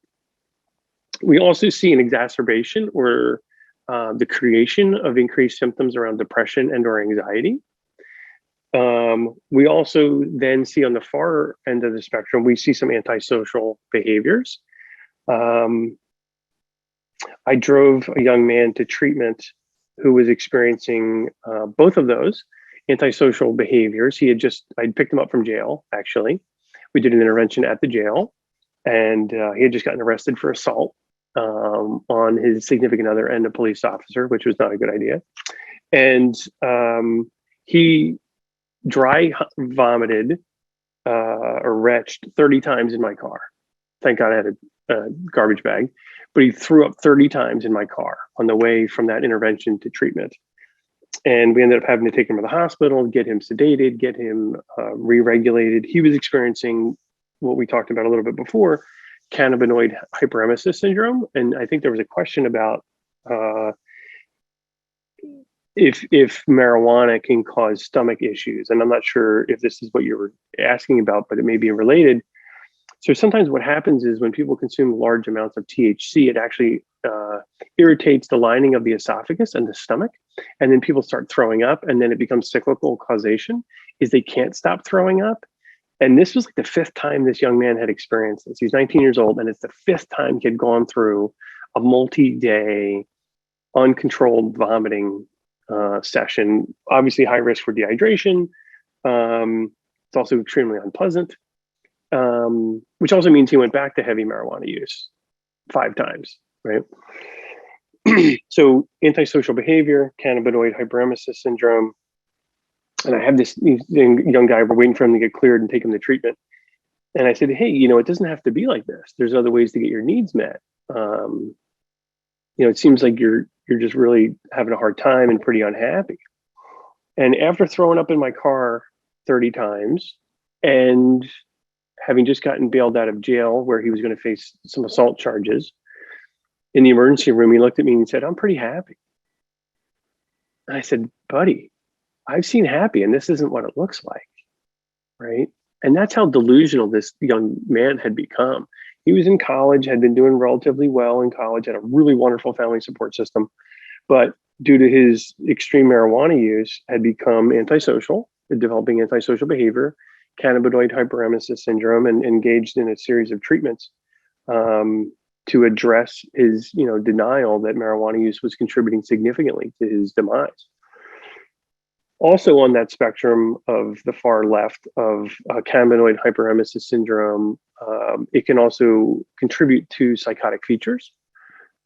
We also see an exacerbation or the creation of increased symptoms around depression and or anxiety. We also then see on the far end of the spectrum, we see some antisocial behaviors. I drove a young man to treatment who was experiencing both of those antisocial behaviors. I'd picked him up from jail, actually. We did an intervention at the jail, and he had just gotten arrested for assault on his significant other and a police officer, which was not a good idea. And he dry vomited or retched 30 times in my car. Thank God I had a garbage bag, but he threw up 30 times in my car on the way from that intervention to treatment. And we ended up having to take him to the hospital, get him sedated, get him re-regulated. He was experiencing what we talked about a little bit before, cannabinoid hyperemesis syndrome. And I think there was a question about if marijuana can cause stomach issues. And I'm not sure if this is what you were asking about, but it may be related. So sometimes what happens is when people consume large amounts of THC, it actually irritates the lining of the esophagus and the stomach. And then people start throwing up, and then it becomes cyclical causation, is they can't stop throwing up. And this was like the 5th time this young man had experienced this. He's 19 years old, and it's the 5th time he had gone through a multi-day uncontrolled vomiting session. Obviously high risk for dehydration. It's also extremely unpleasant, which also means he went back to heavy marijuana use 5 times, right? So antisocial behavior, cannabinoid hyperemesis syndrome. And I have this young guy, we're waiting for him to get cleared and take him to treatment. And I said, hey, it doesn't have to be like this. There's other ways to get your needs met. It seems like you're just really having a hard time and pretty unhappy. And after throwing up in my car 30 times and having just gotten bailed out of jail where he was going to face some assault charges, in the emergency room, he looked at me and said, I'm pretty happy. And I said, buddy, I've seen happy, and this isn't what it looks like, right? And that's how delusional this young man had become. He was in college, had been doing relatively well in college, had a really wonderful family support system, but due to his extreme marijuana use, had become antisocial, developing antisocial behavior, cannabinoid hyperemesis syndrome, and engaged in a series of treatments to address his, denial that marijuana use was contributing significantly to his demise. Also on that spectrum of the far left of cannabinoid hyperemesis syndrome, it can also contribute to psychotic features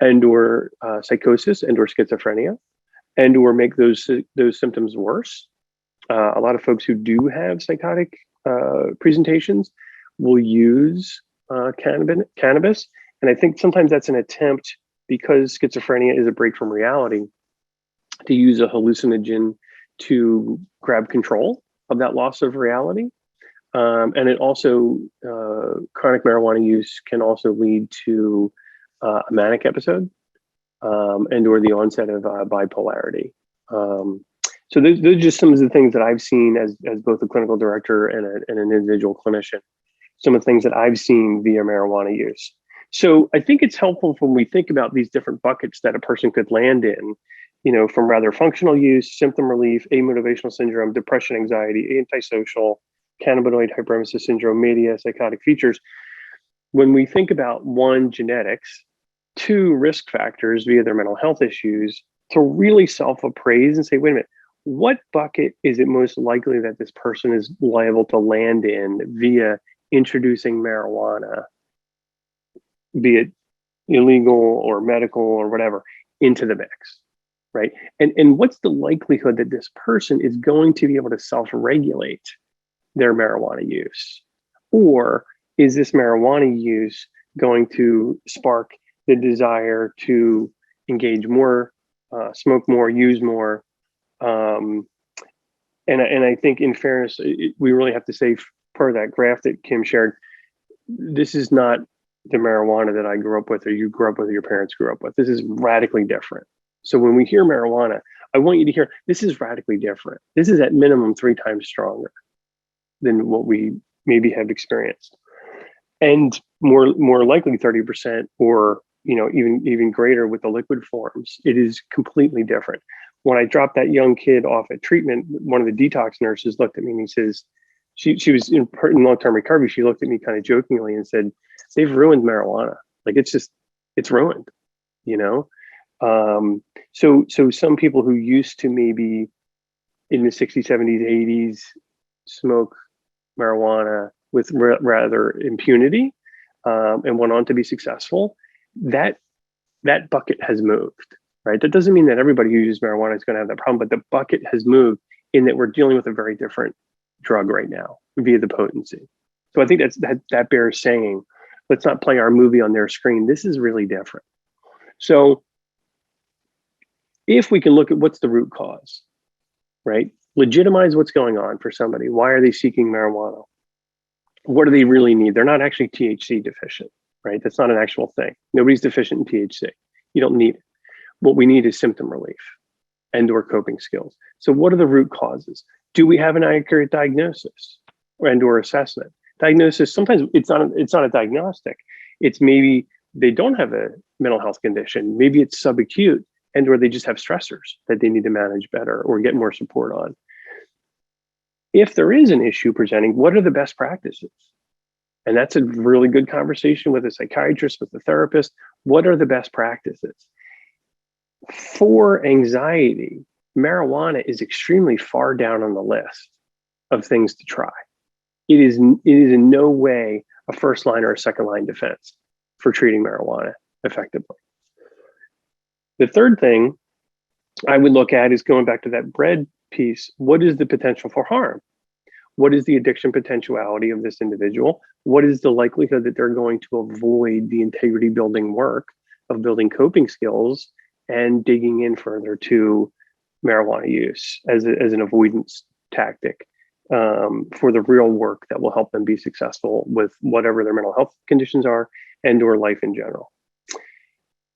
and or psychosis and or schizophrenia and or make those symptoms worse. A lot of folks who do have psychotic presentations will use cannabis. And I think sometimes that's an attempt, because schizophrenia is a break from reality, to use a hallucinogen to grab control of that loss of reality. And it also, chronic marijuana use can also lead to a manic episode, and or the onset of bipolarity. So those are just some of the things that I've seen as both a clinical director and an individual clinician. Some of the things that I've seen via marijuana use. So I think it's helpful when we think about these different buckets that a person could land in, from rather functional use, symptom relief, amotivational syndrome, depression, anxiety, antisocial, cannabinoid hyperemesis syndrome, mania, psychotic features. When we think about one, genetics, two, risk factors via their mental health issues, to really self-appraise and say, wait a minute, what bucket is it most likely that this person is liable to land in via introducing marijuana, be it illegal or medical or whatever, into the mix, right? And what's the likelihood that this person is going to be able to self-regulate their marijuana use? Or is this marijuana use going to spark the desire to engage more, smoke more, use more? And I think, in fairness, we really have to say, per that graph that Kim shared, this is not the marijuana that I grew up with, or you grew up with, or your parents grew up with. This is radically different. So when we hear marijuana, I want you to hear, this is radically different. This is at minimum 3 times stronger than what we maybe have experienced, and more likely 30%, or even greater with the liquid forms. It is completely different. When I dropped that young kid off at treatment, one of the detox nurses looked at me and he says, she was in long-term recovery. She looked at me kind of jokingly and said, they've ruined marijuana. Like, it's ruined, So some people who used to maybe in the 60s, 70s, 80s smoke marijuana with rather impunity, and went on to be successful, that bucket has moved, right? That doesn't mean that everybody who uses marijuana is going to have that problem, but the bucket has moved in that we're dealing with a very different drug right now via the potency. So I think that bears saying. Let's not play our movie on their screen. This is really different. So if we can look at what's the root cause, right? Legitimize what's going on for somebody. Why are they seeking marijuana? What do they really need? They're not actually THC deficient, right? That's not an actual thing. Nobody's deficient in THC. You don't need it. What we need is symptom relief and or coping skills. So what are the root causes? Do we have an accurate diagnosis and or assessment? Diagnosis, sometimes it's not a diagnostic. It's maybe they don't have a mental health condition. Maybe it's subacute, and or they just have stressors that they need to manage better or get more support on. If there is an issue presenting, what are the best practices? And that's a really good conversation with a psychiatrist, with a therapist. What are the best practices? For anxiety, marijuana is extremely far down on the list of things to try. It is in no way a first line or a second line defense for treating marijuana effectively. The third thing I would look at is going back to that bread piece. What is the potential for harm? What is the addiction potentiality of this individual? What is the likelihood that they're going to avoid the integrity building work of building coping skills and digging in further to marijuana use as an avoidance tactic, for the real work that will help them be successful with whatever their mental health conditions are and or life in general.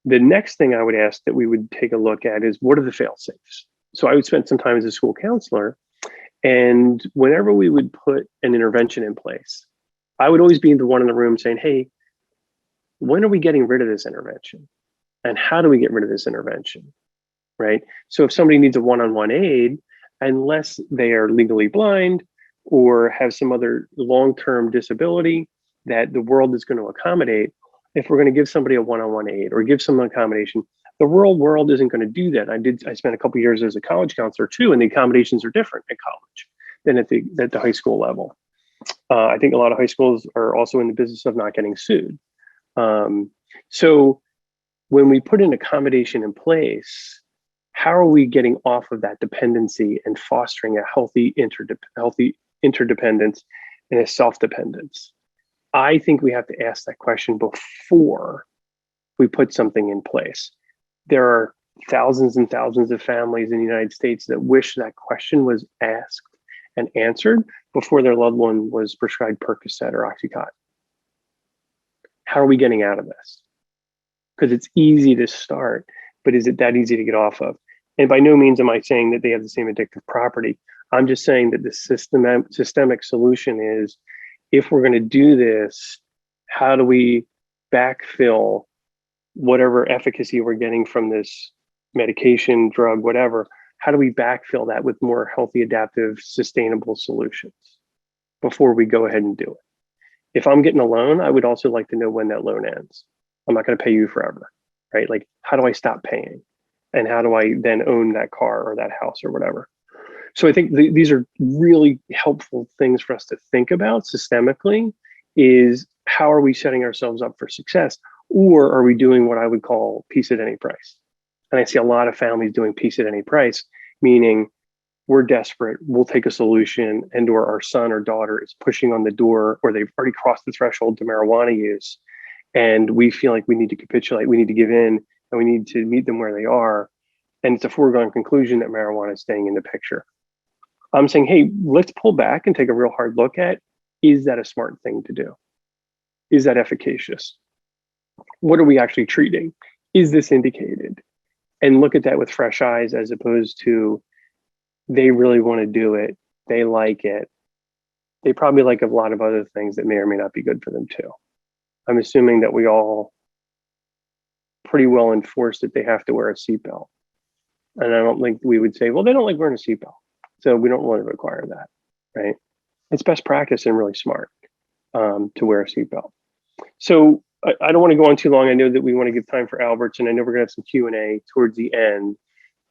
The next thing I would ask that we would take a look at is, what are the fail safes? So I would spend some time as a school counselor, and whenever we would put an intervention in place, I would always be the one in the room saying, hey, when are we getting rid of this intervention? And how do we get rid of this intervention, right? So if somebody needs a one-on-one aid, unless they are legally blind or have some other long-term disability that the world is going to accommodate, if we're going to give somebody a one-on-one aid or give some accommodation, the real world isn't going to do that. I spent a couple of years as a college counselor too, and the accommodations are different at college than at the high school level. I think a lot of high schools are also in the business of not getting sued. So when we put an accommodation in place, how are we getting off of that dependency and fostering a healthy interdependence and a self-dependence? I think we have to ask that question before we put something in place. There are thousands and thousands of families in the United States that wish that question was asked and answered before their loved one was prescribed Percocet or Oxycontin. How are we getting out of this? Because it's easy to start, but is it that easy to get off of? And by no means am I saying that they have the same addictive property. I'm just saying that the systemic solution is, if we're going to do this, how do we backfill whatever efficacy we're getting from this medication, drug, whatever? How do we backfill that with more healthy, adaptive, sustainable solutions before we go ahead and do it? If I'm getting a loan, I would also like to know when that loan ends. I'm not going to pay you forever, right? Like, how do I stop paying? And how do I then own that car or that house or whatever? So I think these are really helpful things for us to think about systemically, is how are we setting ourselves up for success? Or are we doing what I would call peace at any price? And I see a lot of families doing peace at any price, meaning we're desperate, we'll take a solution, and or our son or daughter is pushing on the door, or they've already crossed the threshold to marijuana use. And we feel like we need to capitulate, we need to give in, and we need to meet them where they are. And it's a foregone conclusion that marijuana is staying in the picture. I'm saying, hey, let's pull back and take a real hard look at, is that a smart thing to do? Is that efficacious? What are we actually treating? Is this indicated? And look at that with fresh eyes, as opposed to, they really want to do it, they like it. They probably like a lot of other things that may or may not be good for them too. I'm assuming that we all pretty well enforce that they have to wear a seatbelt. And I don't think we would say, well, they don't like wearing a seatbelt, so we don't want to require that, right? It's best practice and really smart to wear a seatbelt. So I don't want to go on too long. I know that we want to give time for Alberts, and I know we're going to have some Q&A towards the end.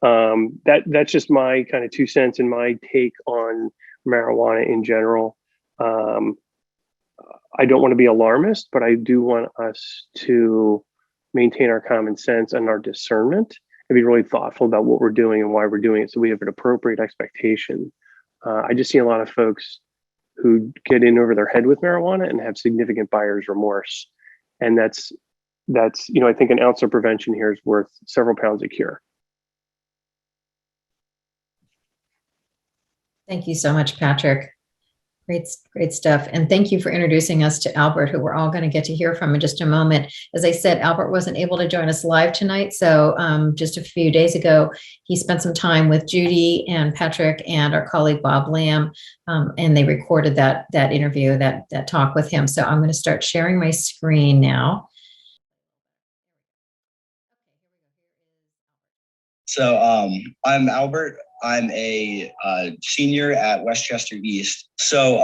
That's just my kind of 2 cents and my take on marijuana in general. I don't want to be alarmist, but I do want us to maintain our common sense and our discernment and be really thoughtful about what we're doing and why we're doing it, so we have an appropriate expectation. I just see a lot of folks who get in over their head with marijuana and have significant buyer's remorse. And that's, I think an ounce of prevention here is worth several pounds of cure. Thank you so much, Patrick. Great stuff. And thank you for introducing us to Albert, who we're all going to get to hear from in just a moment. As I said, Albert wasn't able to join us live tonight. So just a few days ago, he spent some time with Judy and Patrick and our colleague, Bob Lamb, and they recorded that interview, that talk with him. So I'm going to start sharing my screen now. So I'm Albert. I'm a senior at Westchester East. So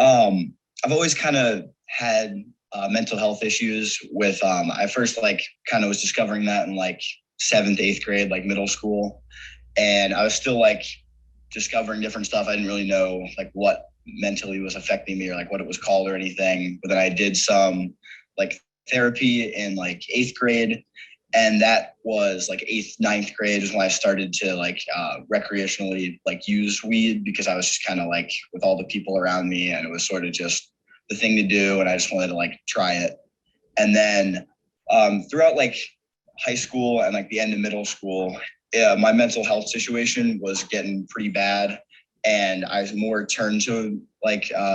I've always kind of had mental health issues with, I first kind of was discovering that in 7th, 8th grade, middle school. And I was still discovering different stuff. I didn't really know what mentally was affecting me or what it was called or anything. But then I did some therapy in 8th grade. And that was 8th, 9th grade is when I started to recreationally use weed, because I was just kind of with all the people around me, and it was sort of just the thing to do. And I just wanted to try it. And then throughout high school and the end of middle school, my mental health situation was getting pretty bad. And I more turned to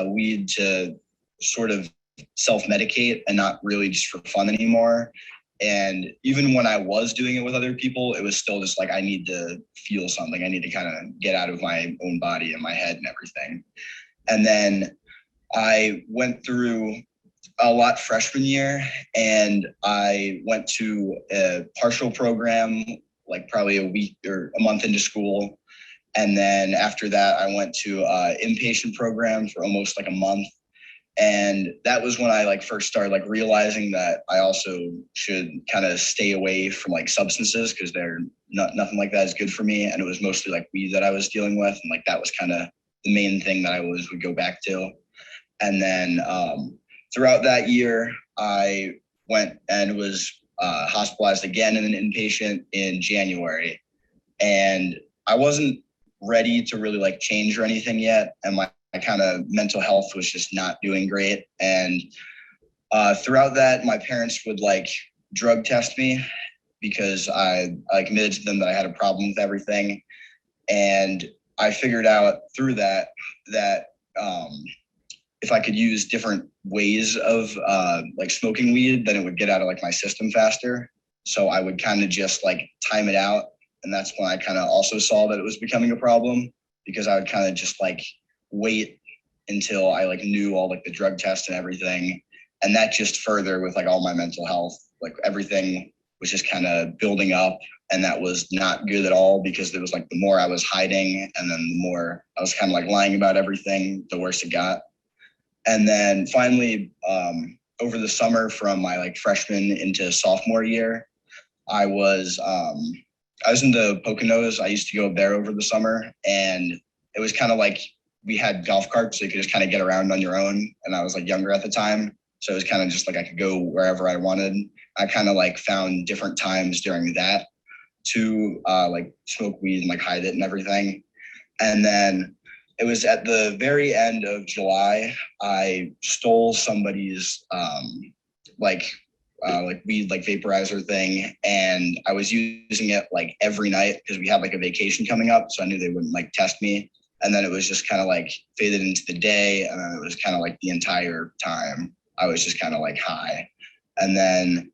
weed to sort of self-medicate and not really just for fun anymore. And even when I was doing it with other people, it was still just I need to feel something. I need to kind of get out of my own body and my head and everything. And then I went through a lot freshman year, and I went to a partial program, probably a week or a month into school. And then after that, I went to an inpatient program for almost a month. And that was when I first started realizing that I also should kind of stay away from substances, because they're nothing like that is good for me. And it was mostly weed that I was dealing with, and that was kind of the main thing that I would go back to. And then throughout that year, I went and was hospitalized again in an inpatient in January, and I wasn't ready to really change or anything yet, and my kind of mental health was just not doing great. And Throughout that, my parents would like drug test me because I admitted to them that I had a problem with everything. And I figured out through that if I could use different ways of like smoking weed, then it would get out of like my system faster. So I would kind of just like time it out. And that's when I kind of also saw that it was becoming a problem, because I would kind of just like wait until I like knew all like the drug tests and everything. And that just further with like all my mental health, like everything was just kind of building up. And that was not good at all, because it was like the more I was hiding and then the more I was kind of like lying about everything, the worse it got. And then finally, over the summer from my like freshman into sophomore year, I was in the Poconos. I used to go up there over the summer, and it was kind of like we had golf carts, so you could just kind of get around on your own. And I was like younger at the time, so it was kind of just like I could go wherever I wanted. I kind of like found different times during that to like smoke weed and like hide it and everything. And then it was at the very end of July, I stole somebody's like weed like vaporizer thing, and I was using it like every night because we had like a vacation coming up, so I knew they wouldn't like test me. And then it was just kind of like faded into the day, and then it was kind of like the entire time I was just kind of like high. And then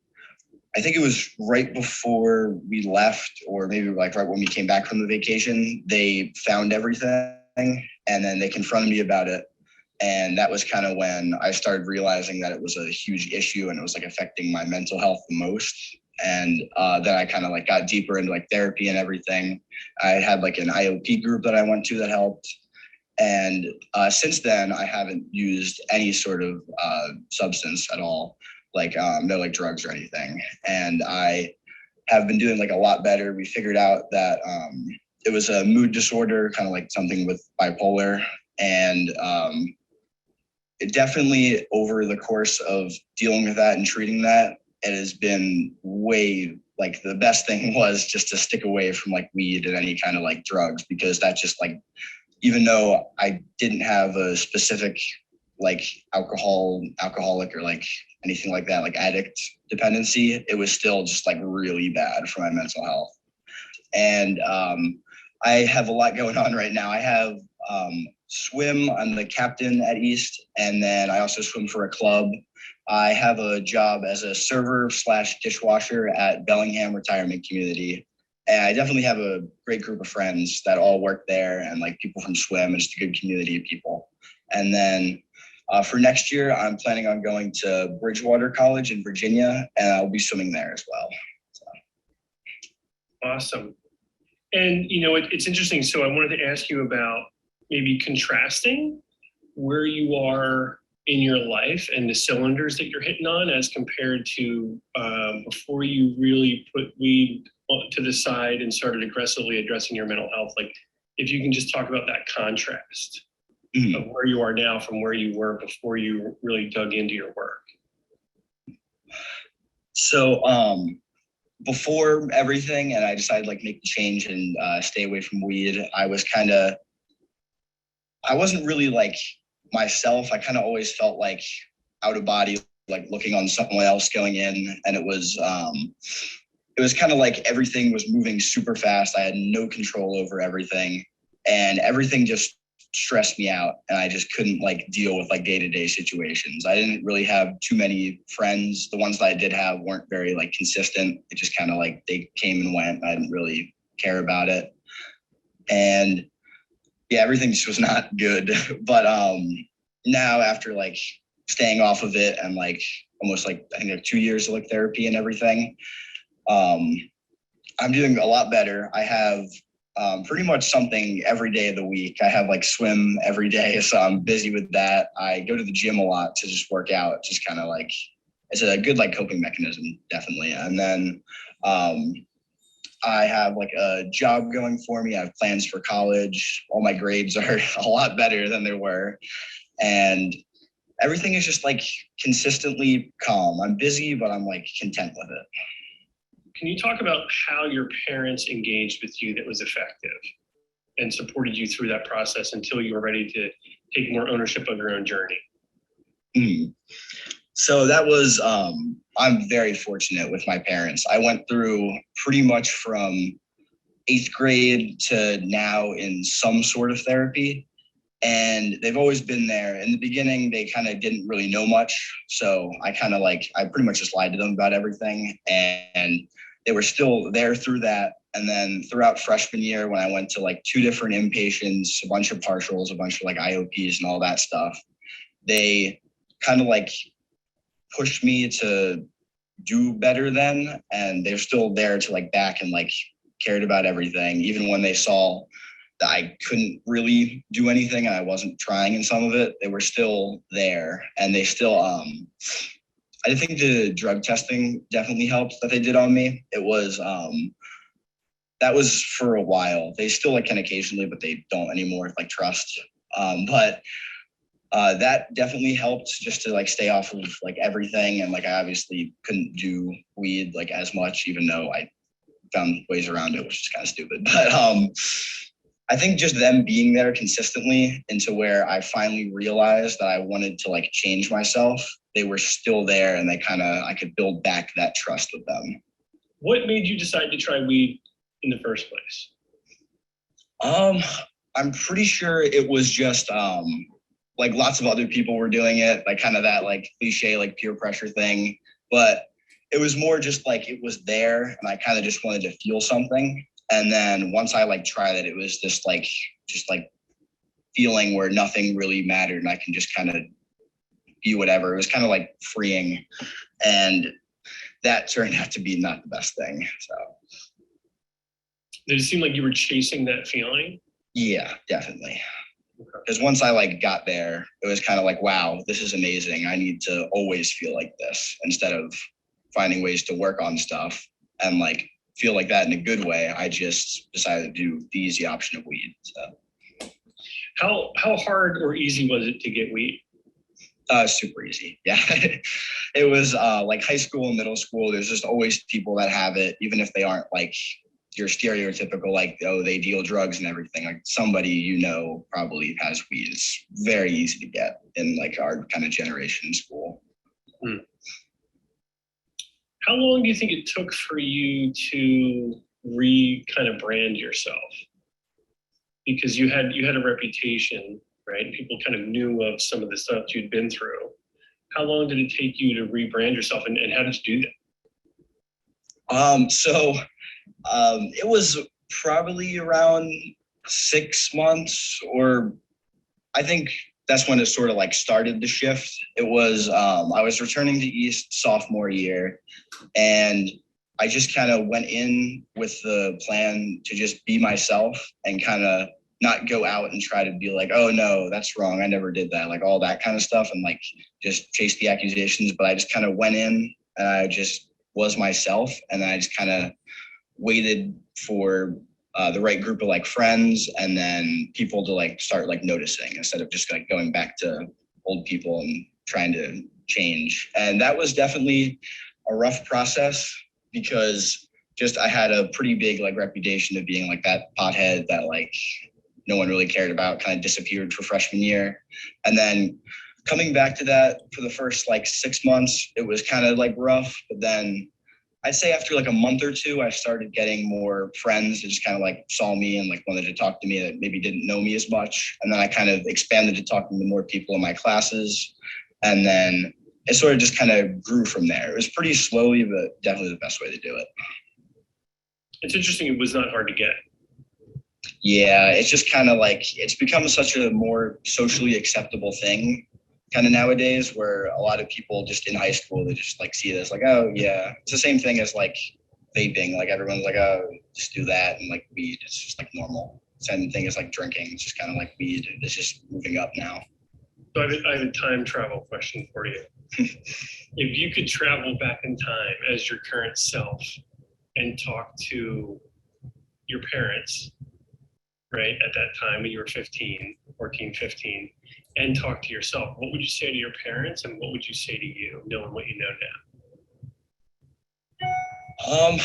I think it was right before we left, or maybe like right when we came back from the vacation, they found everything, and then they confronted me about it. And that was kind of when I started realizing that it was a huge issue and it was like affecting my mental health the most. And then I kind of like got deeper into like therapy and everything. I had like an IOP group that I went to that helped. And since then, I haven't used any sort of substance at all, like no like drugs or anything. And I have been doing like a lot better. We figured out that it was a mood disorder, kind of like something with bipolar. And it definitely, over the course of dealing with that and treating that, it has been way, like the best thing was just to stick away from like weed and any kind of like drugs, because that just like, even though I didn't have a specific like alcoholic or like anything like that, like addict dependency, it was still just like really bad for my mental health. And I have a lot going on right now. I have swim. I'm the captain at East, and then I also swim for a club. I have a job as a server / dishwasher at Bellingham Retirement Community. And I definitely have a great group of friends that all work there, and like people from swim. It's a good community of people. And then for next year, I'm planning on going to Bridgewater College in Virginia, and I'll be swimming there as well. So. Awesome. And, you know, it's interesting. So I wanted to ask you about maybe contrasting where you are in your life and the cylinders that you're hitting on as compared to before you really put weed to the side and started aggressively addressing your mental health. Like, if you can just talk about that contrast of where you are now from where you were before you really dug into your work. So before everything, and I decided like make the change and stay away from weed, I wasn't really like myself. I kind of always felt like out of body, like looking on someone else going in. And it was kind of like everything was moving super fast. I had no control over everything, and everything just stressed me out, and I just couldn't like deal with like day-to-day situations. I didn't really have too many friends. The ones that I did have weren't very like consistent. It just kind of like they came and went. I didn't really care about it. And yeah, everything just was not good. But now, after like staying off of it and like almost like I think like 2 years of like therapy and everything, I'm doing a lot better. I have pretty much something every day of the week. I have like swim every day, so I'm busy with that. I go to the gym a lot to just work out, just kind of like, it's a good like coping mechanism, definitely. And then I have like a job going for me. I have plans for college. All my grades are a lot better than they were. And everything is just like consistently calm. I'm busy, but I'm like content with it. Can you talk about how your parents engaged with you that was effective and supported you through that process until you were ready to take more ownership of your own journey? So that was, I'm very fortunate with my parents. I went through pretty much from 8th grade to now in some sort of therapy. And they've always been there. In the beginning, they kind of didn't really know much. So I pretty much just lied to them about everything. And they were still there through that. And then throughout freshman year, when I went to like 2 different inpatients, a bunch of partials, a bunch of like IOPs and all that stuff, they kind of like pushed me to do better then. And they're still there to like back and like cared about everything, even when they saw that I couldn't really do anything and I wasn't trying in some of it. They were still there, and they still I think the drug testing definitely helped that they did on me. It was that was for a while. They still like can occasionally, but they don't anymore, like trust. But that definitely helped just to like stay off of like everything. And like I obviously couldn't do weed like as much, even though I found ways around it, which is kind of stupid. But I think just them being there consistently into where I finally realized that I wanted to like change myself. They were still there, and I could build back that trust with them. What made you decide to try weed in the first place? I'm pretty sure it was just like lots of other people were doing it, like kind of that like cliche like peer pressure thing. But it was more just like it was there, and I kind of just wanted to feel something. And then once I like tried it, it was just like feeling where nothing really mattered, and I can just kind of be whatever. It was kind of like freeing, and that turned out to be not the best thing. So Did it seem like you were chasing that feeling? yeah, definitely. Because once I like got there, it was kind of like, wow, this is amazing. I need to always feel like this instead of finding ways to work on stuff and like feel like that in a good way. I just decided to do the easy option of weed. So How hard or easy was it to get weed? super easy. Yeah. It was like high school and middle school. There's just always people that have it, even if they aren't like your stereotypical, like, oh, they deal drugs and everything. Like somebody, you know, probably has weed. It's very easy to get in like our kind of generation in school. How long do you think it took for you to kind of brand yourself? Because you had a reputation, right? People kind of knew of some of the stuff you'd been through. How long did it take you to rebrand yourself, and how did you do that? It was probably around 6 months, or I think that's when it sort of like started the shift. It was, I was returning to East sophomore year, and I just kind of went in with the plan to just be myself and kind of not go out and try to be like, oh no, that's wrong, I never did that, like all that kind of stuff, and like just chase the accusations. But I just kind of went in and I just was myself, and I just kind of waited for the right group of like friends and then people to like start like noticing, instead of just like going back to old people and trying to change. And that was definitely a rough process, because just I had a pretty big like reputation of being like that pothead that like no one really cared about, kind of disappeared for freshman year. And then coming back to that for the first like 6 months, it was kind of like rough. But then I'd say after like a month or two, I started getting more friends that just kind of like saw me and like wanted to talk to me that maybe didn't know me as much. And then I kind of expanded to talking to more people in my classes. And then it sort of just kind of grew from there. It was pretty slowly, but definitely the best way to do it. It's interesting. It was not hard to get. Yeah, it's just kind of like, it's become such a more socially acceptable thing kind of nowadays, where a lot of people just in high school, they just like see it as like, oh yeah, it's the same thing as like vaping. Like everyone's like, oh, just do that. And like weed, it's just like normal. Same thing as like drinking. It's just kind of like weed. It's just moving up now. So I have a time travel question for you. If you could travel back in time as your current self and talk to your parents, right, at that time when you were 15, and talk to yourself, what would you say to your parents and what would you say to you, knowing what you know now?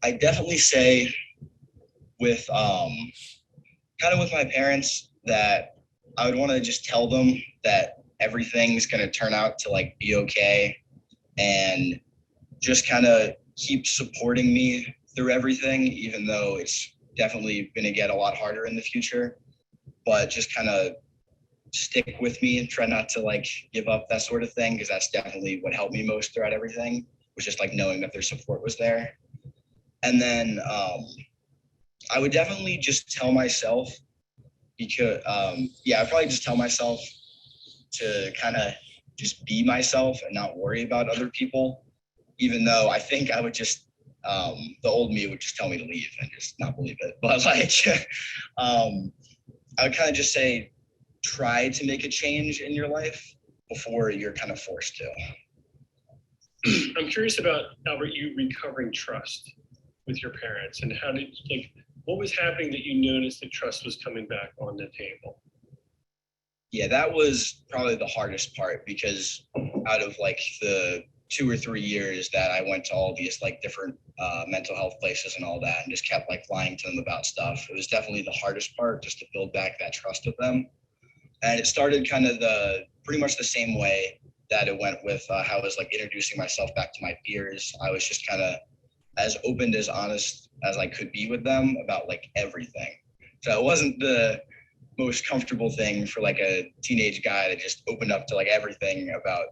I definitely say with kind of with my parents that I would want to just tell them that everything's going to turn out to like be okay, and just kind of keep supporting me through everything, even though it's definitely going to get a lot harder in the future. But just kind of stick with me and try not to like give up, that sort of thing, because that's definitely what helped me most throughout everything, was just like knowing that their support was there. And then I would definitely just tell myself, because I'd probably just tell myself to kind of just be myself and not worry about other people, even though I think I would just the old me would just tell me to leave and just not believe it. But like I would kind of just say, try to make a change in your life before you're kind of forced to. I'm curious about, Albert, you recovering trust with your parents, and how did, like, what was happening that you noticed that trust was coming back on the table? Yeah, that was probably the hardest part, because out of like the 2 or 3 years that I went to all these like different mental health places and all that, and just kept like lying to them about stuff, it was definitely the hardest part, just to build back that trust with them. And it started kind of pretty much the same way that it went with how I was like introducing myself back to my peers. I was just kind of as open, as honest as I could be with them about like everything. So it wasn't the most comfortable thing for like a teenage guy to just open up to like everything about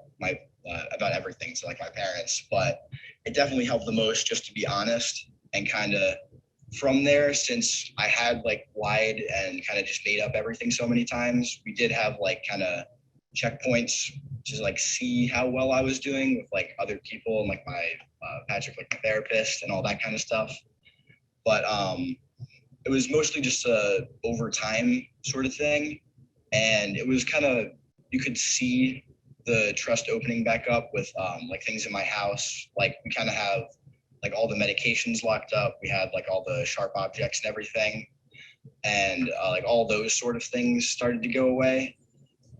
everything to like my parents, but it definitely helped the most just to be honest. And kind of from there, since I had like lied and kind of just made up everything so many times, we did have like kind of checkpoints to like see how well I was doing with like other people and like my Patrick, like my therapist and all that kind of stuff. But it was mostly just a over time sort of thing. And it was kind of, you could see the trust opening back up with like things in my house. Like we kind of have like all the medications locked up. We had like all the sharp objects and everything. And like all those sort of things started to go away.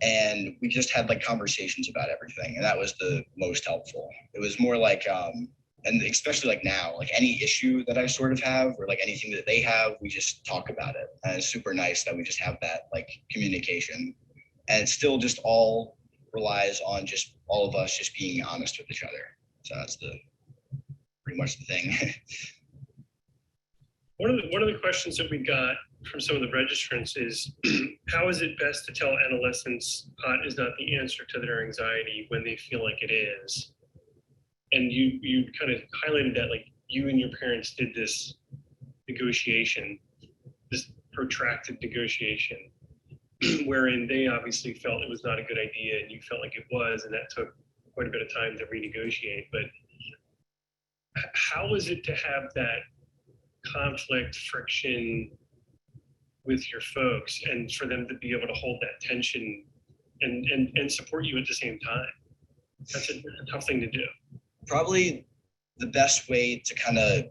And we just had like conversations about everything. And that was the most helpful. It was more like, and especially like now, like any issue that I sort of have or like anything that they have, we just talk about it. And it's super nice that we just have that like communication. And it still just all relies on just all of us just being honest with each other. So that's pretty much the thing. One of the questions that we got from some of the registrants is, how is it best to tell adolescents pot is not the answer to their anxiety when they feel like it is? And you kind of highlighted that, like, you and your parents did this negotiation, this protracted negotiation, wherein they obviously felt it was not a good idea and you felt like it was, and that took quite a bit of time to renegotiate. But how is it to have that conflict, friction with your folks, and for them to be able to hold that tension and support you at the same time? That's a tough thing to do. Probably the best way to kind of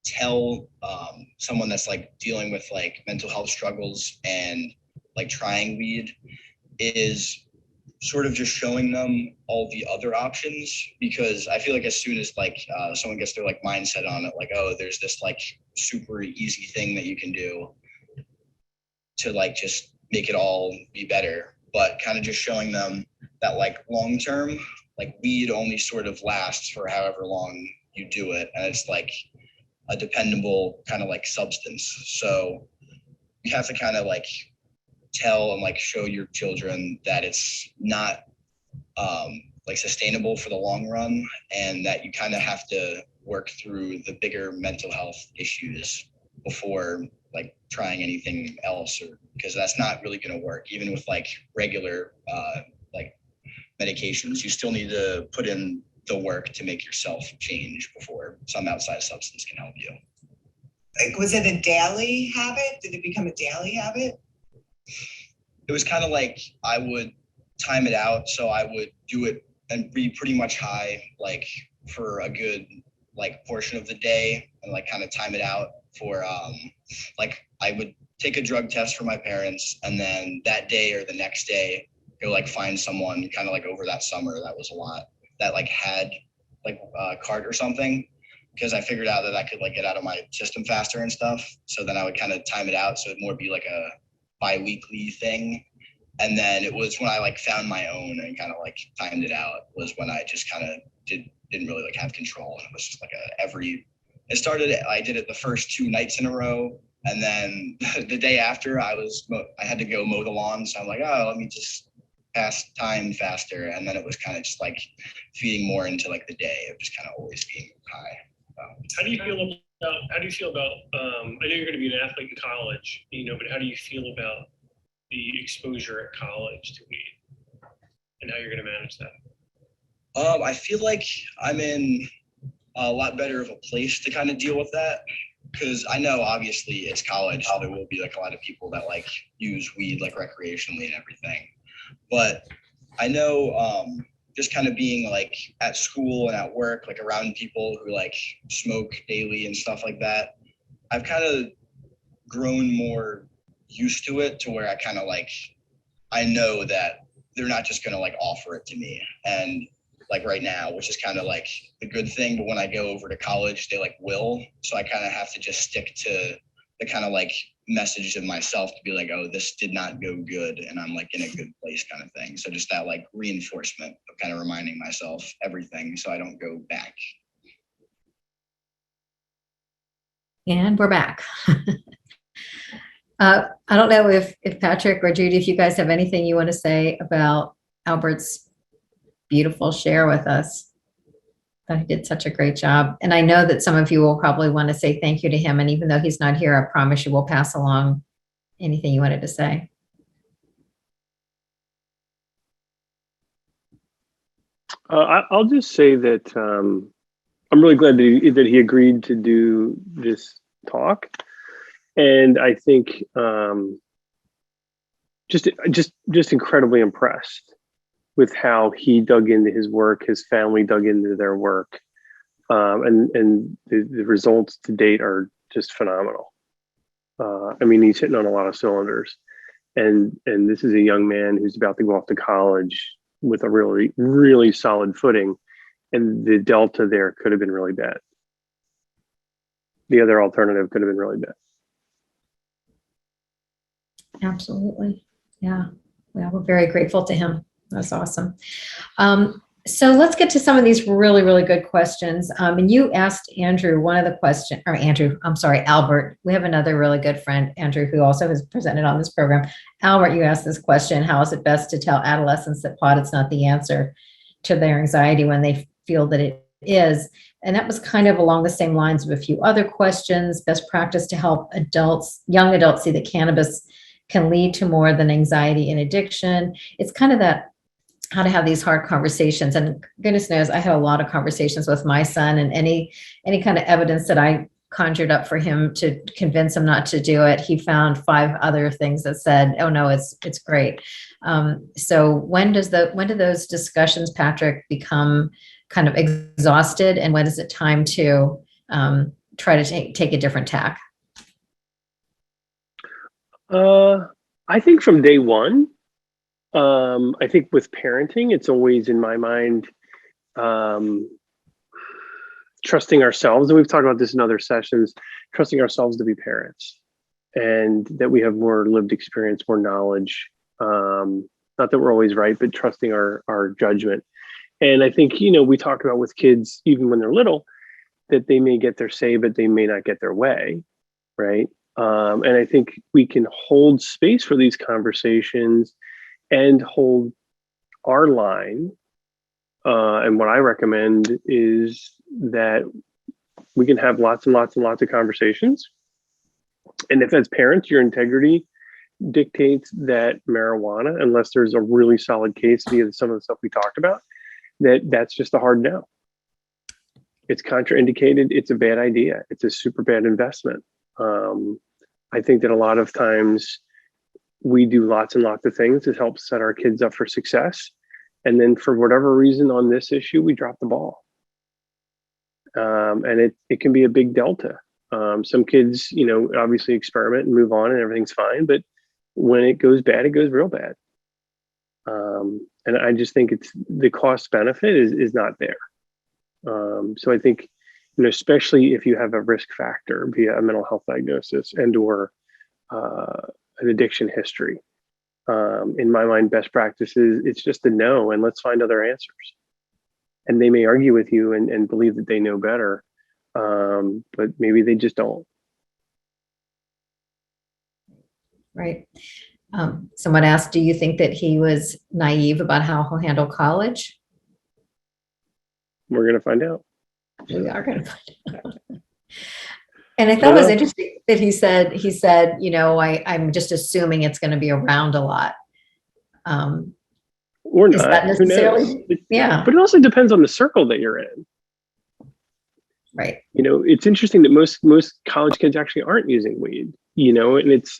tell someone that's like dealing with like mental health struggles and like trying weed is sort of just showing them all the other options, because I feel like as soon as like someone gets their like mindset on it, like, oh, there's this like super easy thing that you can do to like just make it all be better, but kind of just showing them that like long term, like weed only sort of lasts for however long you do it, and it's like a dependable kind of like substance. So you have to kind of like tell and like show your children that it's not like sustainable for the long run, and that you kind of have to work through the bigger mental health issues before like trying anything else, or because that's not really going to work. Even with like regular like medications, you still need to put in the work to make yourself change before some outside substance can help you. Like, was it a daily habit? Did it become a daily habit? It was kind of like I would time it out. So I would do it and be pretty much high, like for a good like portion of the day, and like kind of time it out for like I would take a drug test for my parents, and then that day or the next day go like find someone kind of like over that summer, that was a lot, that like had like a cart or something, because I figured out that I could like get out of my system faster and stuff. So then I would kind of time it out so it'd more be like a bi-weekly thing. And then it was when I like found my own and kind of like timed it out was when I just kind of didn't really like have control. And it was just like I did it the first 2 nights in a row. And then the day after I had to go mow the lawn. So I'm like, oh, let me just pass time faster. And then it was kind of just like feeding more into like the day of just kind of always being high. How do you feel about, I know you're going to be an athlete in college, but how do you feel about the exposure at college to weed and how you're going to manage that? I feel like I'm in a lot better of a place to kind of deal with that, because I know obviously it's college, so there will be like a lot of people that like use weed like recreationally and everything. But I know just kind of being like at school and at work, like around people who like smoke daily and stuff like that, I've kind of grown more used to it to where I kind of like, I know that they're not just gonna like offer it to me. And like right now, which is kind of like the good thing, but when I go over to college, they like will. So I kind of have to just stick to the kind of like message of myself to be like, oh, this did not go good and I'm like in a good place kind of thing. So just that like reinforcement of kind of reminding myself everything so I don't go back. And we're back. I don't know if Patrick or Judy, if you guys have anything you want to say about Albert's beautiful share with us. That he did such a great job. And I know that some of you will probably want to say thank you to him. And even though he's not here, I promise you we'll pass along anything you wanted to say. I'll just say that I'm really glad that he agreed to do this talk. And I think just incredibly impressed with how he dug into his work, his family dug into their work, and the results to date are just phenomenal. I mean, he's hitting on a lot of cylinders, and this is a young man who's about to go off to college with a really, really solid footing, and the delta there could have been really bad. The other alternative could have been really bad. Absolutely. Yeah. Well, we're very grateful to him. That's awesome. So let's get to some of these really, really good questions. And you asked Andrew one of the questions, or Albert. We have another really good friend, Andrew, who also has presented on this program. Albert, you asked this question: how is it best to tell adolescents that pot is not the answer to their anxiety when they feel that it is? And that was kind of along the same lines of a few other questions. Best practice to help young adults see that cannabis can lead to more than anxiety and addiction. It's kind of that how to have these hard conversations. And goodness knows, I had a lot of conversations with my son, and any kind of evidence that I conjured up for him to convince him not to do it, he found 5 other things that said, oh no, it's great. So when do those discussions, Patrick, become kind of exhausted, and when is it time to try to take a different tack? I think from day one. I think with parenting, it's always in my mind trusting ourselves, and we've talked about this in other sessions, trusting ourselves to be parents, and that we have more lived experience, more knowledge. Not that we're always right, but trusting our judgment. And I think, we talk about with kids, even when they're little, that they may get their say, but they may not get their way, right? And I think we can hold space for these conversations and hold our line. And what I recommend is that we can have lots and lots and lots of conversations. And if as parents, your integrity dictates that marijuana, unless there's a really solid case via some of the stuff we talked about, that's just a hard no. It's contraindicated. It's a bad idea. It's a super bad investment. I think that a lot of times we do lots and lots of things that help set our kids up for success. And then for whatever reason on this issue, we drop the ball. And it can be a big delta. Some kids, obviously experiment and move on and everything's fine. But when it goes bad, it goes real bad. And I just think the cost benefit is not there. So I think, especially if you have a risk factor via a mental health diagnosis and or an addiction history, In my mind, best practices, it's just a no, and let's find other answers. And they may argue with you and believe that they know better, but maybe they just don't. Right. Someone asked, do you think that he was naive about how he'll handle college? We're going to find out. We are going to find out. And I thought it was interesting that he said, you know, I'm just assuming it's going to be around a lot. Or Is not. that Who knows? necessarily? Yeah. But it also depends on the circle that you're in. Right. You know, it's interesting that most college kids actually aren't using weed, you know, and it's,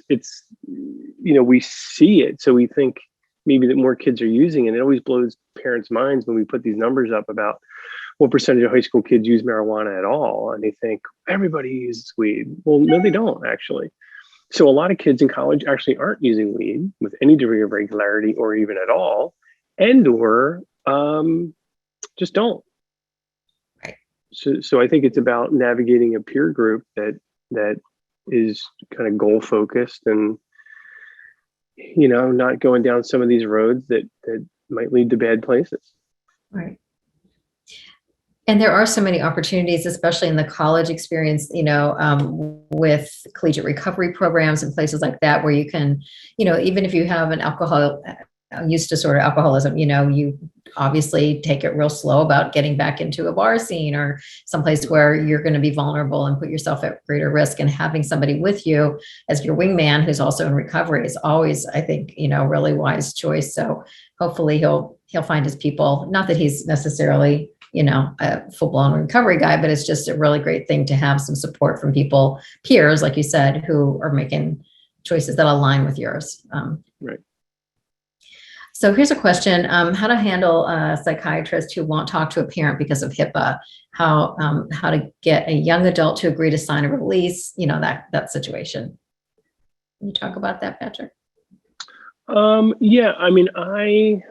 you know, we see it. So we think maybe that more kids are using it. It always blows parents' minds when we put these numbers up about what percentage of high school kids use marijuana at all. And they think everybody uses weed. Well, no, they don't actually. So a lot of kids in college actually aren't using weed with any degree of regularity or even at all, or just don't. Right. So I think it's about navigating a peer group that is kind of goal focused and, you know, not going down some of these roads that might lead to bad places. Right. And there are so many opportunities, especially in the college experience, you know, with collegiate recovery programs and places like that, where you can, you know, even if you have an use disorder, alcoholism, you know, you obviously take it real slow about getting back into a bar scene or someplace where you're going to be vulnerable and put yourself at greater risk. And having somebody with you as your wingman who's also in recovery is always, I think, you know, really wise choice. So hopefully he'll find his people. Not that he's necessarily, you know, a full-blown recovery guy, but it's just a really great thing to have some support from people, peers, like you said, who are making choices that align with yours. Right. So here's a question: how to handle a psychiatrist who won't talk to a parent because of HIPAA? How to get a young adult to agree to sign a release? You know, that situation. Can you talk about that, Patrick? Yeah, I mean, I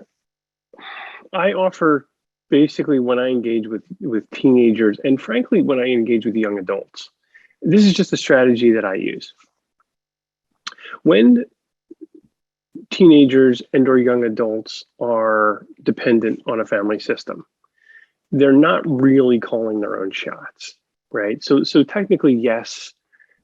offer basically when I engage with teenagers, and frankly, when I engage with young adults, this is just a strategy that I use. When teenagers and or young adults are dependent on a family system, they're not really calling their own shots, right? So technically, yes,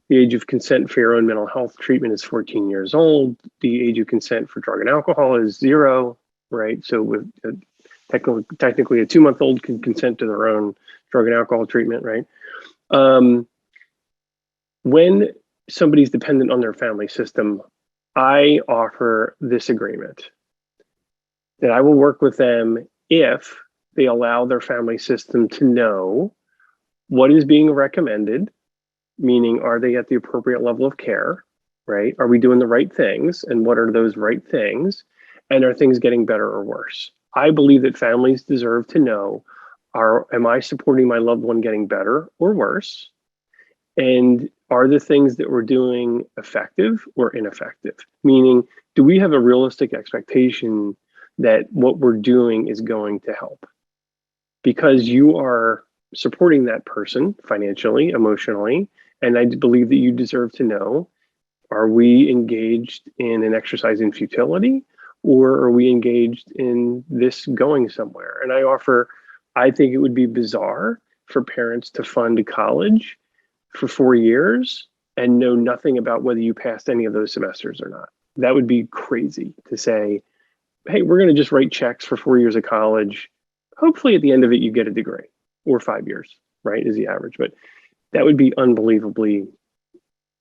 the age of consent for your own mental health treatment is 14 years old. The age of consent for drug and alcohol is 0, right? So with technically a 2-month-old can consent to their own drug and alcohol treatment, right? When somebody's dependent on their family system, I offer this agreement that I will work with them if they allow their family system to know what is being recommended, meaning are they at the appropriate level of care, right? Are we doing the right things? And what are those right things? And are things getting better or worse? I believe that families deserve to know, am I supporting my loved one getting better or worse? And are the things that we're doing effective or ineffective? Meaning, do we have a realistic expectation that what we're doing is going to help? Because you are supporting that person financially, emotionally, and I believe that you deserve to know, are we engaged in an exercise in futility, or are we engaged in this going somewhere? And I think it would be bizarre for parents to fund college for 4 years and know nothing about whether you passed any of those semesters or not. That would be crazy to say, hey, we're going to just write checks for 4 years of college. Hopefully at the end of it, you get a degree, or 5 years, right, is the average. But that would be unbelievably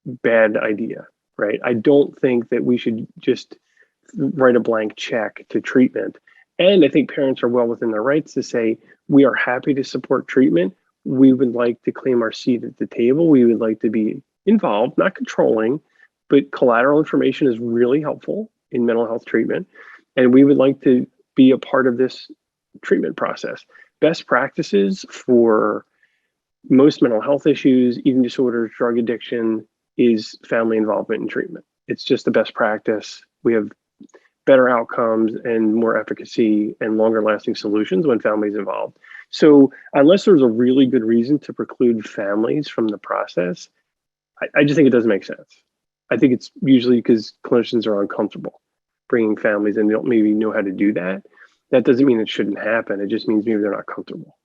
bad idea, right? I don't think that we should just write a blank check to treatment. And I think parents are well within their rights to say, we are happy to support treatment. We would like to claim our seat at the table. We would like to be involved, not controlling, but collateral information is really helpful in mental health treatment. And we would like to be a part of this treatment process. Best practices for most mental health issues, eating disorders, drug addiction, is family involvement in treatment. It's just the best practice. We have better outcomes and more efficacy and longer lasting solutions when families involved. So unless there's a really good reason to preclude families from the process, I just think it doesn't make sense. I think it's usually because clinicians are uncomfortable bringing families and they don't maybe know how to do that. That doesn't mean it shouldn't happen. It just means maybe they're not comfortable.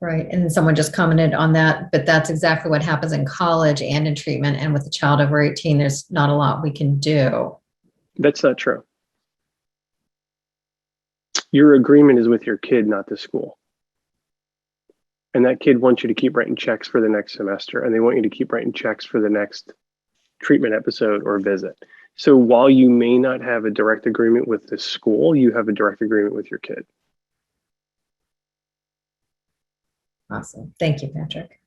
Right. And someone just commented on that, but that's exactly what happens in college and in treatment. And with a child over 18, there's not a lot we can do. That's not true. Your agreement is with your kid, not the school. And that kid wants you to keep writing checks for the next semester, and they want you to keep writing checks for the next treatment episode or visit. So while you may not have a direct agreement with the school, you have a direct agreement with your kid. Awesome. Thank you, Patrick.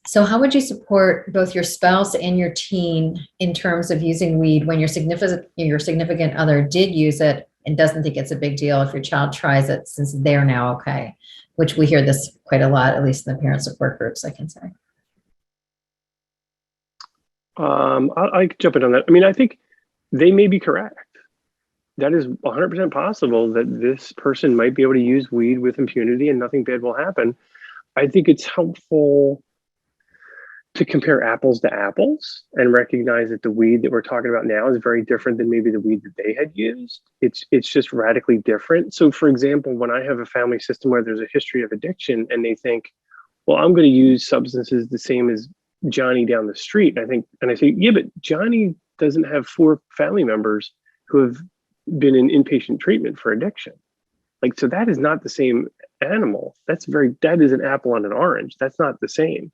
So how would you support both your spouse and your teen in terms of using weed when your significant other did use it and doesn't think it's a big deal if your child tries it since they're now okay? Which we hear this quite a lot, at least in the parent support groups, I can say. I could jump in on that. I mean, I think they may be correct. That is 100% possible that this person might be able to use weed with impunity and nothing bad will happen. I think it's helpful to compare apples to apples and recognize that the weed that we're talking about now is very different than maybe the weed that they had used. It's just radically different. So for example, when I have a family system where there's a history of addiction and they think, well, I'm going to use substances the same as Johnny down the street. And I say, yeah, but Johnny doesn't have 4 family members who have been in inpatient treatment for addiction. Like, so that is not the same animal. That is an apple and an orange. That's not the same.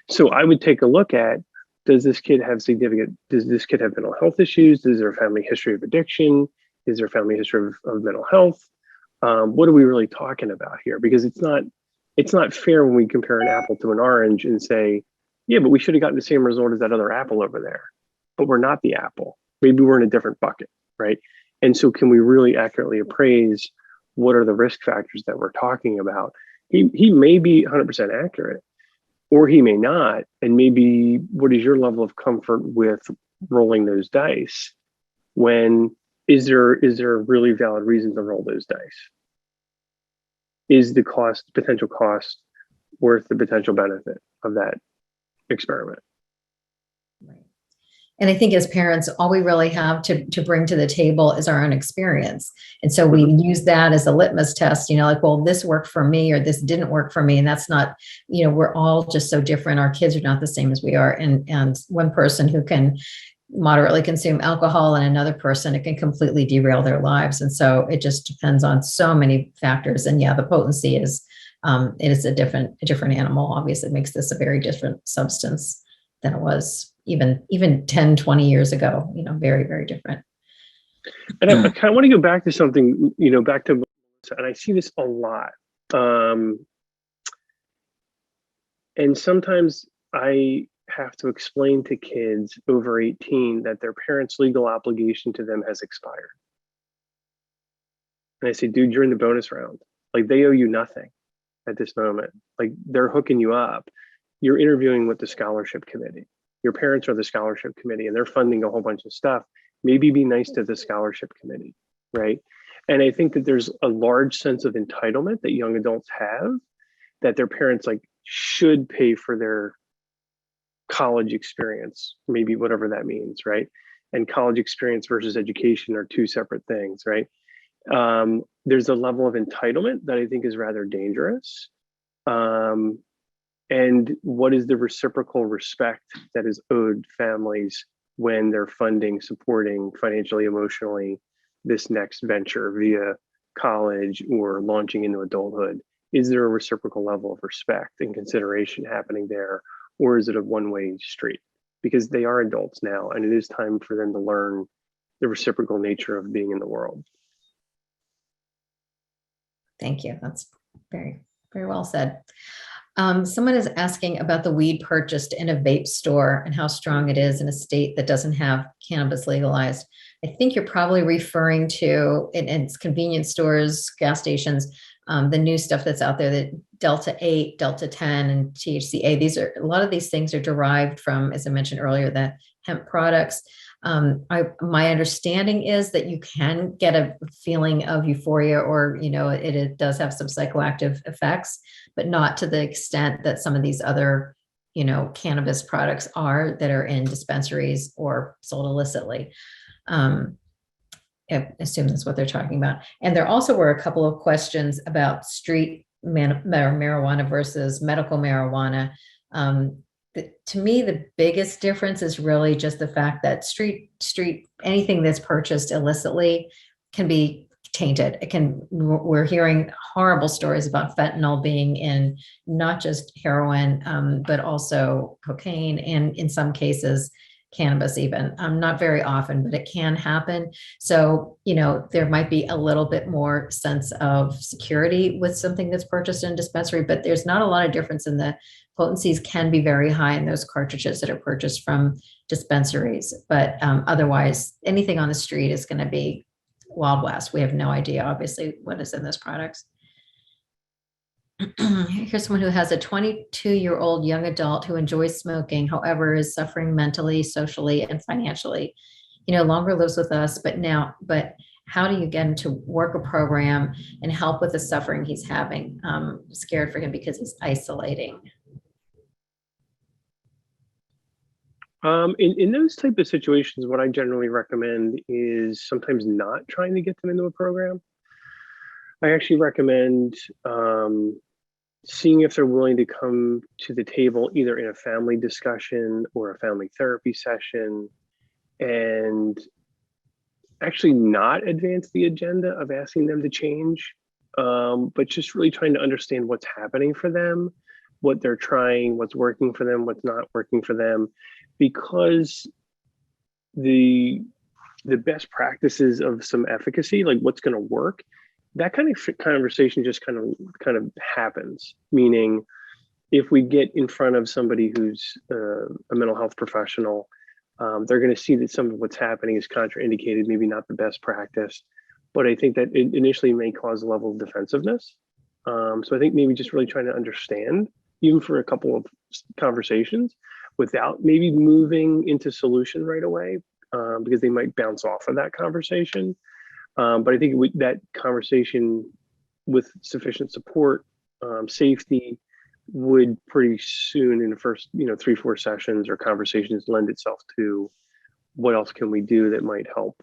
So I would take a look at, does this kid have mental health issues? Is there a family history of addiction? Is there a family history of mental health? What are we really talking about here? Because it's not fair when we compare an apple to an orange and say, yeah, but we should have gotten the same result as that other apple over there. But we're not the apple. Maybe we're in a different bucket, right? And so can we really accurately appraise what are the risk factors that we're talking about? He may be 100% accurate, or he may not. And maybe what is your level of comfort with rolling those dice? When is there a really valid reason to roll those dice? Is the potential cost worth the potential benefit of that experiment? Right. And I think as parents, all we really have to bring to the table is our own experience. And so we use that as a litmus test, like, well, this worked for me or this didn't work for me. And that's not, we're all just so different. Our kids are not the same as we are. And one person who can moderately consume alcohol and another person, it can completely derail their lives. And so it just depends on so many factors. And yeah, the potency it is a different animal. Obviously, it makes this a very different substance than it was even 10, 20 years ago, very, very different. And I kind of want to go back to something, back to, and I see this a lot. And sometimes I have to explain to kids over 18 that their parents' legal obligation to them has expired. And I say, dude, you're in the bonus round. Like, they owe you nothing at this moment. Like, they're hooking you up. You're interviewing with the scholarship committee. Your parents are the scholarship committee and they're funding a whole bunch of stuff. Maybe be nice to the scholarship committee, right? And I think that there's a large sense of entitlement that young adults have, that their parents should pay for their college experience, maybe whatever that means, right? And college experience versus education are 2 separate things, right? There's a level of entitlement that I think is rather dangerous. And what is the reciprocal respect that is owed families when they're funding, supporting financially, emotionally this next venture via college or launching into adulthood? Is there a reciprocal level of respect and consideration happening there? Or is it a one-way street? Because they are adults now, and it is time for them to learn the reciprocal nature of being in the world. Thank you. That's very, very well said. Someone is asking about the weed purchased in a vape store and how strong it is in a state that doesn't have cannabis legalized. I think you're probably referring to, in its convenience stores, gas stations, the new stuff that's out there, that Delta 8, Delta 10, and THCA. A lot of these things are derived from, as I mentioned earlier, the hemp products. My understanding is that you can get a feeling of euphoria, or it does have some psychoactive effects, but not to the extent that some of these other cannabis products are that are in dispensaries or sold illicitly. I assume that's what they're talking about. And there also were a couple of questions about street marijuana versus medical marijuana. To me, the biggest difference is really just the fact that street anything that's purchased illicitly can be tainted. We're hearing horrible stories about fentanyl being in not just heroin, but also cocaine, and in some cases cannabis even. Not very often, but it can happen. So, there might be a little bit more sense of security with something that's purchased in a dispensary, but there's not a lot of difference in the potencies can be very high in those cartridges that are purchased from dispensaries. But otherwise, anything on the street is going to be Wild West. We have no idea, obviously, what is in those products. Here's someone who has a 22-year-old young adult who enjoys smoking, however, is suffering mentally, socially, and financially. Longer lives with us, but how do you get him to work a program and help with the suffering he's having? Scared for him because he's isolating. In those type of situations, what I generally recommend is sometimes not trying to get them into a program. I actually recommend seeing if they're willing to come to the table either in a family discussion or a family therapy session, and actually not advance the agenda of asking them to change, but just really trying to understand what's happening for them, what they're trying, what's working for them, what's not working for them, because the best practices of some efficacy, like what's going to work, that kind of conversation just kind of happens. Meaning, if we get in front of somebody who's a mental health professional, they're going to see that some of what's happening is contraindicated, maybe not the best practice, but I think that it initially may cause a level of defensive-ness. So I think maybe just really trying to understand, even for a couple of conversations, without maybe moving into solution right away, because they might bounce off of that conversation. But I think that conversation with sufficient support, safety, would pretty soon in the first 3-4 sessions or conversations lend itself to what else can we do that might help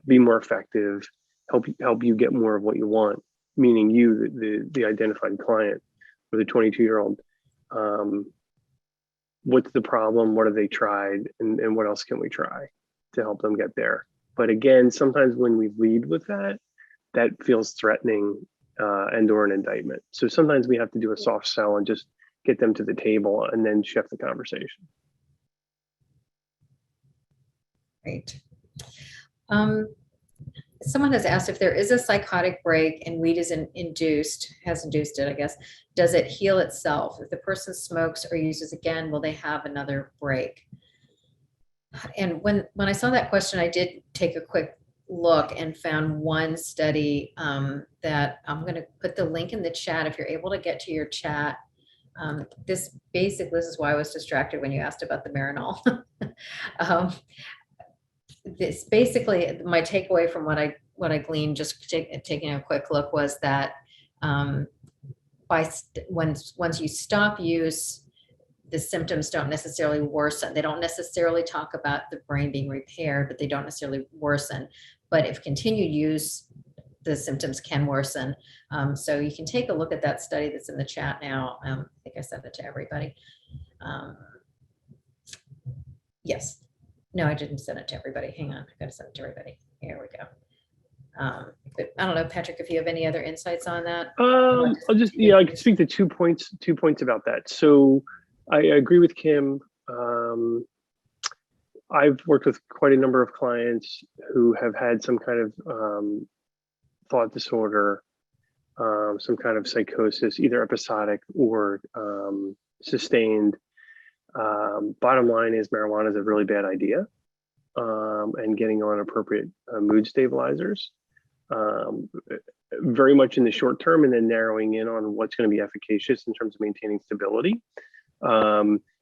be more effective, help you get more of what you want, meaning you, the identified client, or the 22-year-old. What's the problem? What have they tried? And what else can we try to help them get there? But again, sometimes when we lead with that feels threatening and or an indictment. So sometimes we have to do a soft sell and just get them to the table and then shift the conversation. Great. Someone has asked if there is a psychotic break and weed has induced it, I guess, does it heal itself? If the person smokes or uses again, will they have another break? And when I saw that question, I did take a quick look and found one study that I'm going to put the link in the chat if you're able to get to your chat. This is why I was distracted when you asked about the Marinol. This basically, my takeaway from what I gleaned just taking a quick look was that once you stop use, the symptoms don't necessarily worsen. They don't necessarily talk about the brain being repaired, but they don't necessarily worsen. But if continued use, the symptoms can worsen. So you can take a look at that study that's in the chat now. I think I sent it to everybody. Yes. No, I didn't send it to everybody. Hang on, I gotta send it to everybody. Here we go. But I don't know, Patrick, if you have any other insights on that. I can speak to 2 points about that. So I agree with Kim. I've worked with quite a number of clients who have had some kind of thought disorder, some kind of psychosis, either episodic or sustained. Bottom line is marijuana is a really bad idea, and getting on appropriate mood stabilizers, very much in the short term, and then narrowing in on what's going to be efficacious in terms of maintaining stability.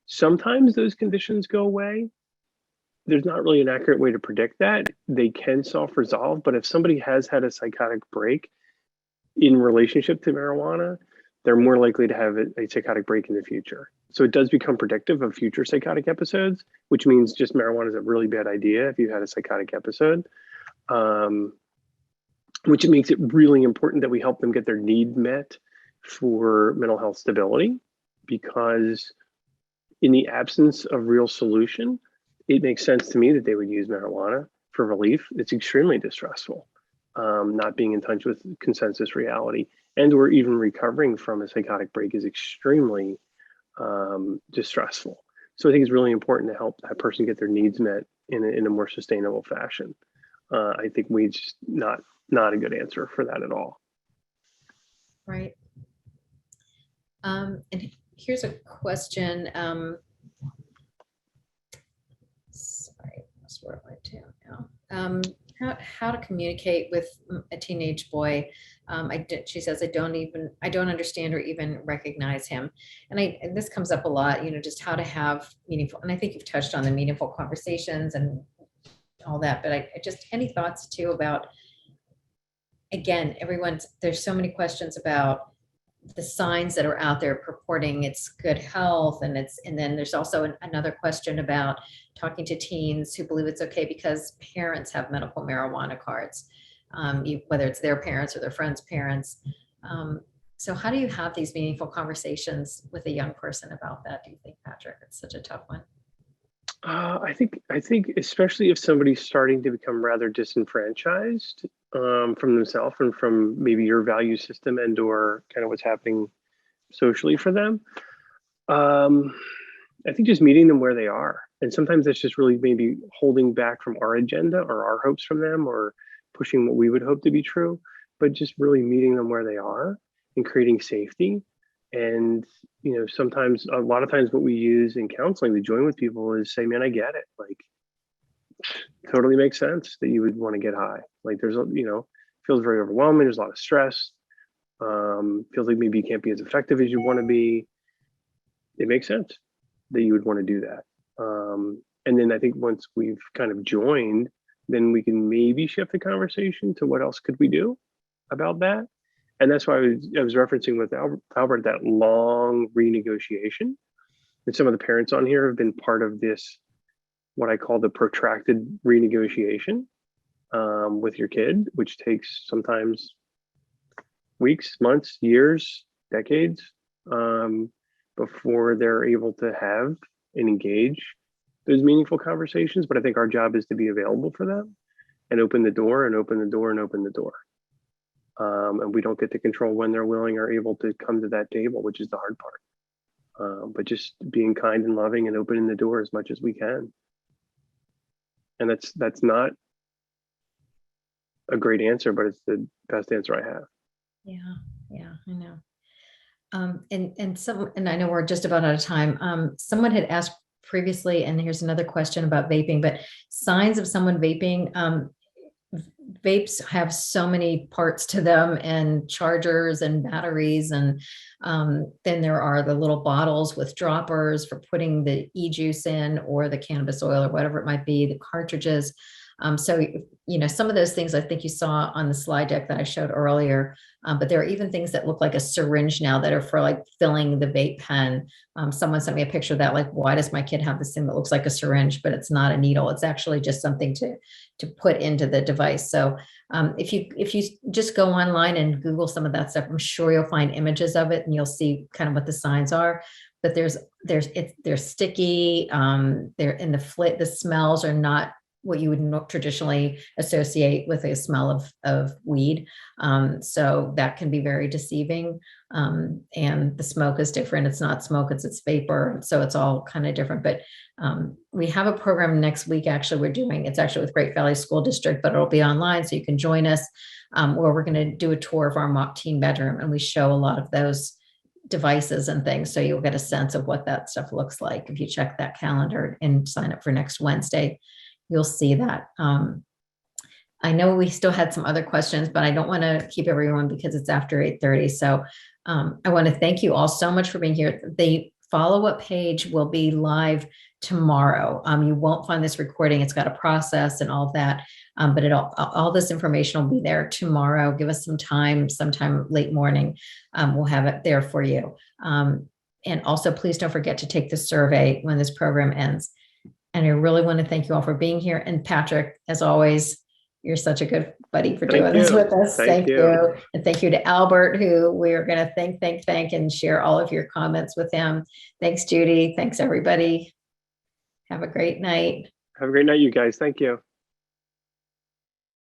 Sometimes those conditions go away. There's not really an accurate way to predict that. They can self-resolve, but if somebody has had a psychotic break in relationship to marijuana, they're more likely to have a psychotic break in the future. So it does become predictive of future psychotic episodes, which means just marijuana is a really bad idea if you had a psychotic episode. Which makes it really important that we help them get their need met for mental health stability, because in the absence of real solution, it makes sense to me that they would use marijuana for relief. It's extremely distressful, not being in touch with consensus reality, and or even recovering from a psychotic break is extremely distressful. So I think it's really important to help that person get their needs met in a more sustainable fashion. I think we just not a good answer for that at all. Right. And here's a question. Sorry, that's where I went to now. How to communicate with a teenage boy. She says, I don't understand or even recognize him. And this comes up a lot, just how to have meaningful, and I think you've touched on the meaningful conversations and all that, but I just, any thoughts too about, again, there's so many questions about the signs that are out there purporting it's good health, and then there's also another question about talking to teens who believe it's okay because parents have medical marijuana cards, whether it's their parents or their friends' parents. So how do you have these meaningful conversations with a young person about that, do you think, Patrick? It's such a tough one. I think especially if somebody's starting to become rather disenfranchised from themselves and from maybe your value system and or kind of what's happening socially for them. I think just meeting them where they are. And sometimes that's just really maybe holding back from our agenda or our hopes from them or pushing what we would hope to be true, but just really meeting them where they are and creating safety. And, sometimes, a lot of times what we use in counseling to join with people is say, man, I get it. Like, totally makes sense that you would want to get high. Like there's, feels very overwhelming. There's a lot of stress. Feels like maybe you can't be as effective as you want to be. It makes sense that you would want to do that. And then I think once we've kind of joined, then we can maybe shift the conversation to what else could we do about that. And that's why I was referencing with Albert that long renegotiation. And some of the parents on here have been part of this, what I call the protracted renegotiation with your kid, which takes sometimes weeks, months, years, decades before they're able to have and engage those meaningful conversations. But I think our job is to be available for them and open the door and open the door and open the door. And we don't get to control when they're willing or able to come to that table, which is the hard part. But just being kind and loving and opening the door as much as we can. And that's not a great answer, but it's the best answer I have. Yeah, I know. And I know we're just about out of time. Someone had asked previously, and here's another question about vaping, but signs of someone vaping. Vapes have so many parts to them, and chargers and batteries, and then there are the little bottles with droppers for putting the e-juice in or the cannabis oil or whatever it might be, the cartridges. So, some of those things I think you saw on the slide deck that I showed earlier, but there are even things that look like a syringe now that are for like filling the vape pen. Someone sent me a picture of that, like, why does my kid have this thing that looks like a syringe, but it's not a needle? It's actually just something to put into the device. So if you just go online and Google some of that stuff, I'm sure you'll find images of it and you'll see kind of what the signs are. But they're sticky. The smells are not what you would traditionally associate with a smell of weed. So that can be very deceiving. And the smoke is different. It's not smoke, it's vapor. So it's all kind of different. But we have a program next week, actually, it's actually with Great Valley School District, but it'll be online. So you can join us where we're going to do a tour of our mock teen bedroom. And we show a lot of those devices and things. So you'll get a sense of what that stuff looks like. If you check that calendar and sign up for next Wednesday, you'll see that. I know we still had some other questions, but I don't want to keep everyone because it's after 8:30. So I want to thank you all so much for being here. The follow-up page will be live tomorrow. You won't find this recording. It's got a process and all of that, but all this information will be there tomorrow. Give us some time, sometime late morning. We'll have it there for you. And also, please don't forget to take the survey when this program ends. And I really want to thank you all for being here. And Patrick, as always, you're such a good buddy for doing this with us. Thank you. And thank you to Albert, who we are going to thank, and share all of your comments with him. Thanks, Judy. Thanks, everybody. Have a great night. Have a great night, you guys. Thank you.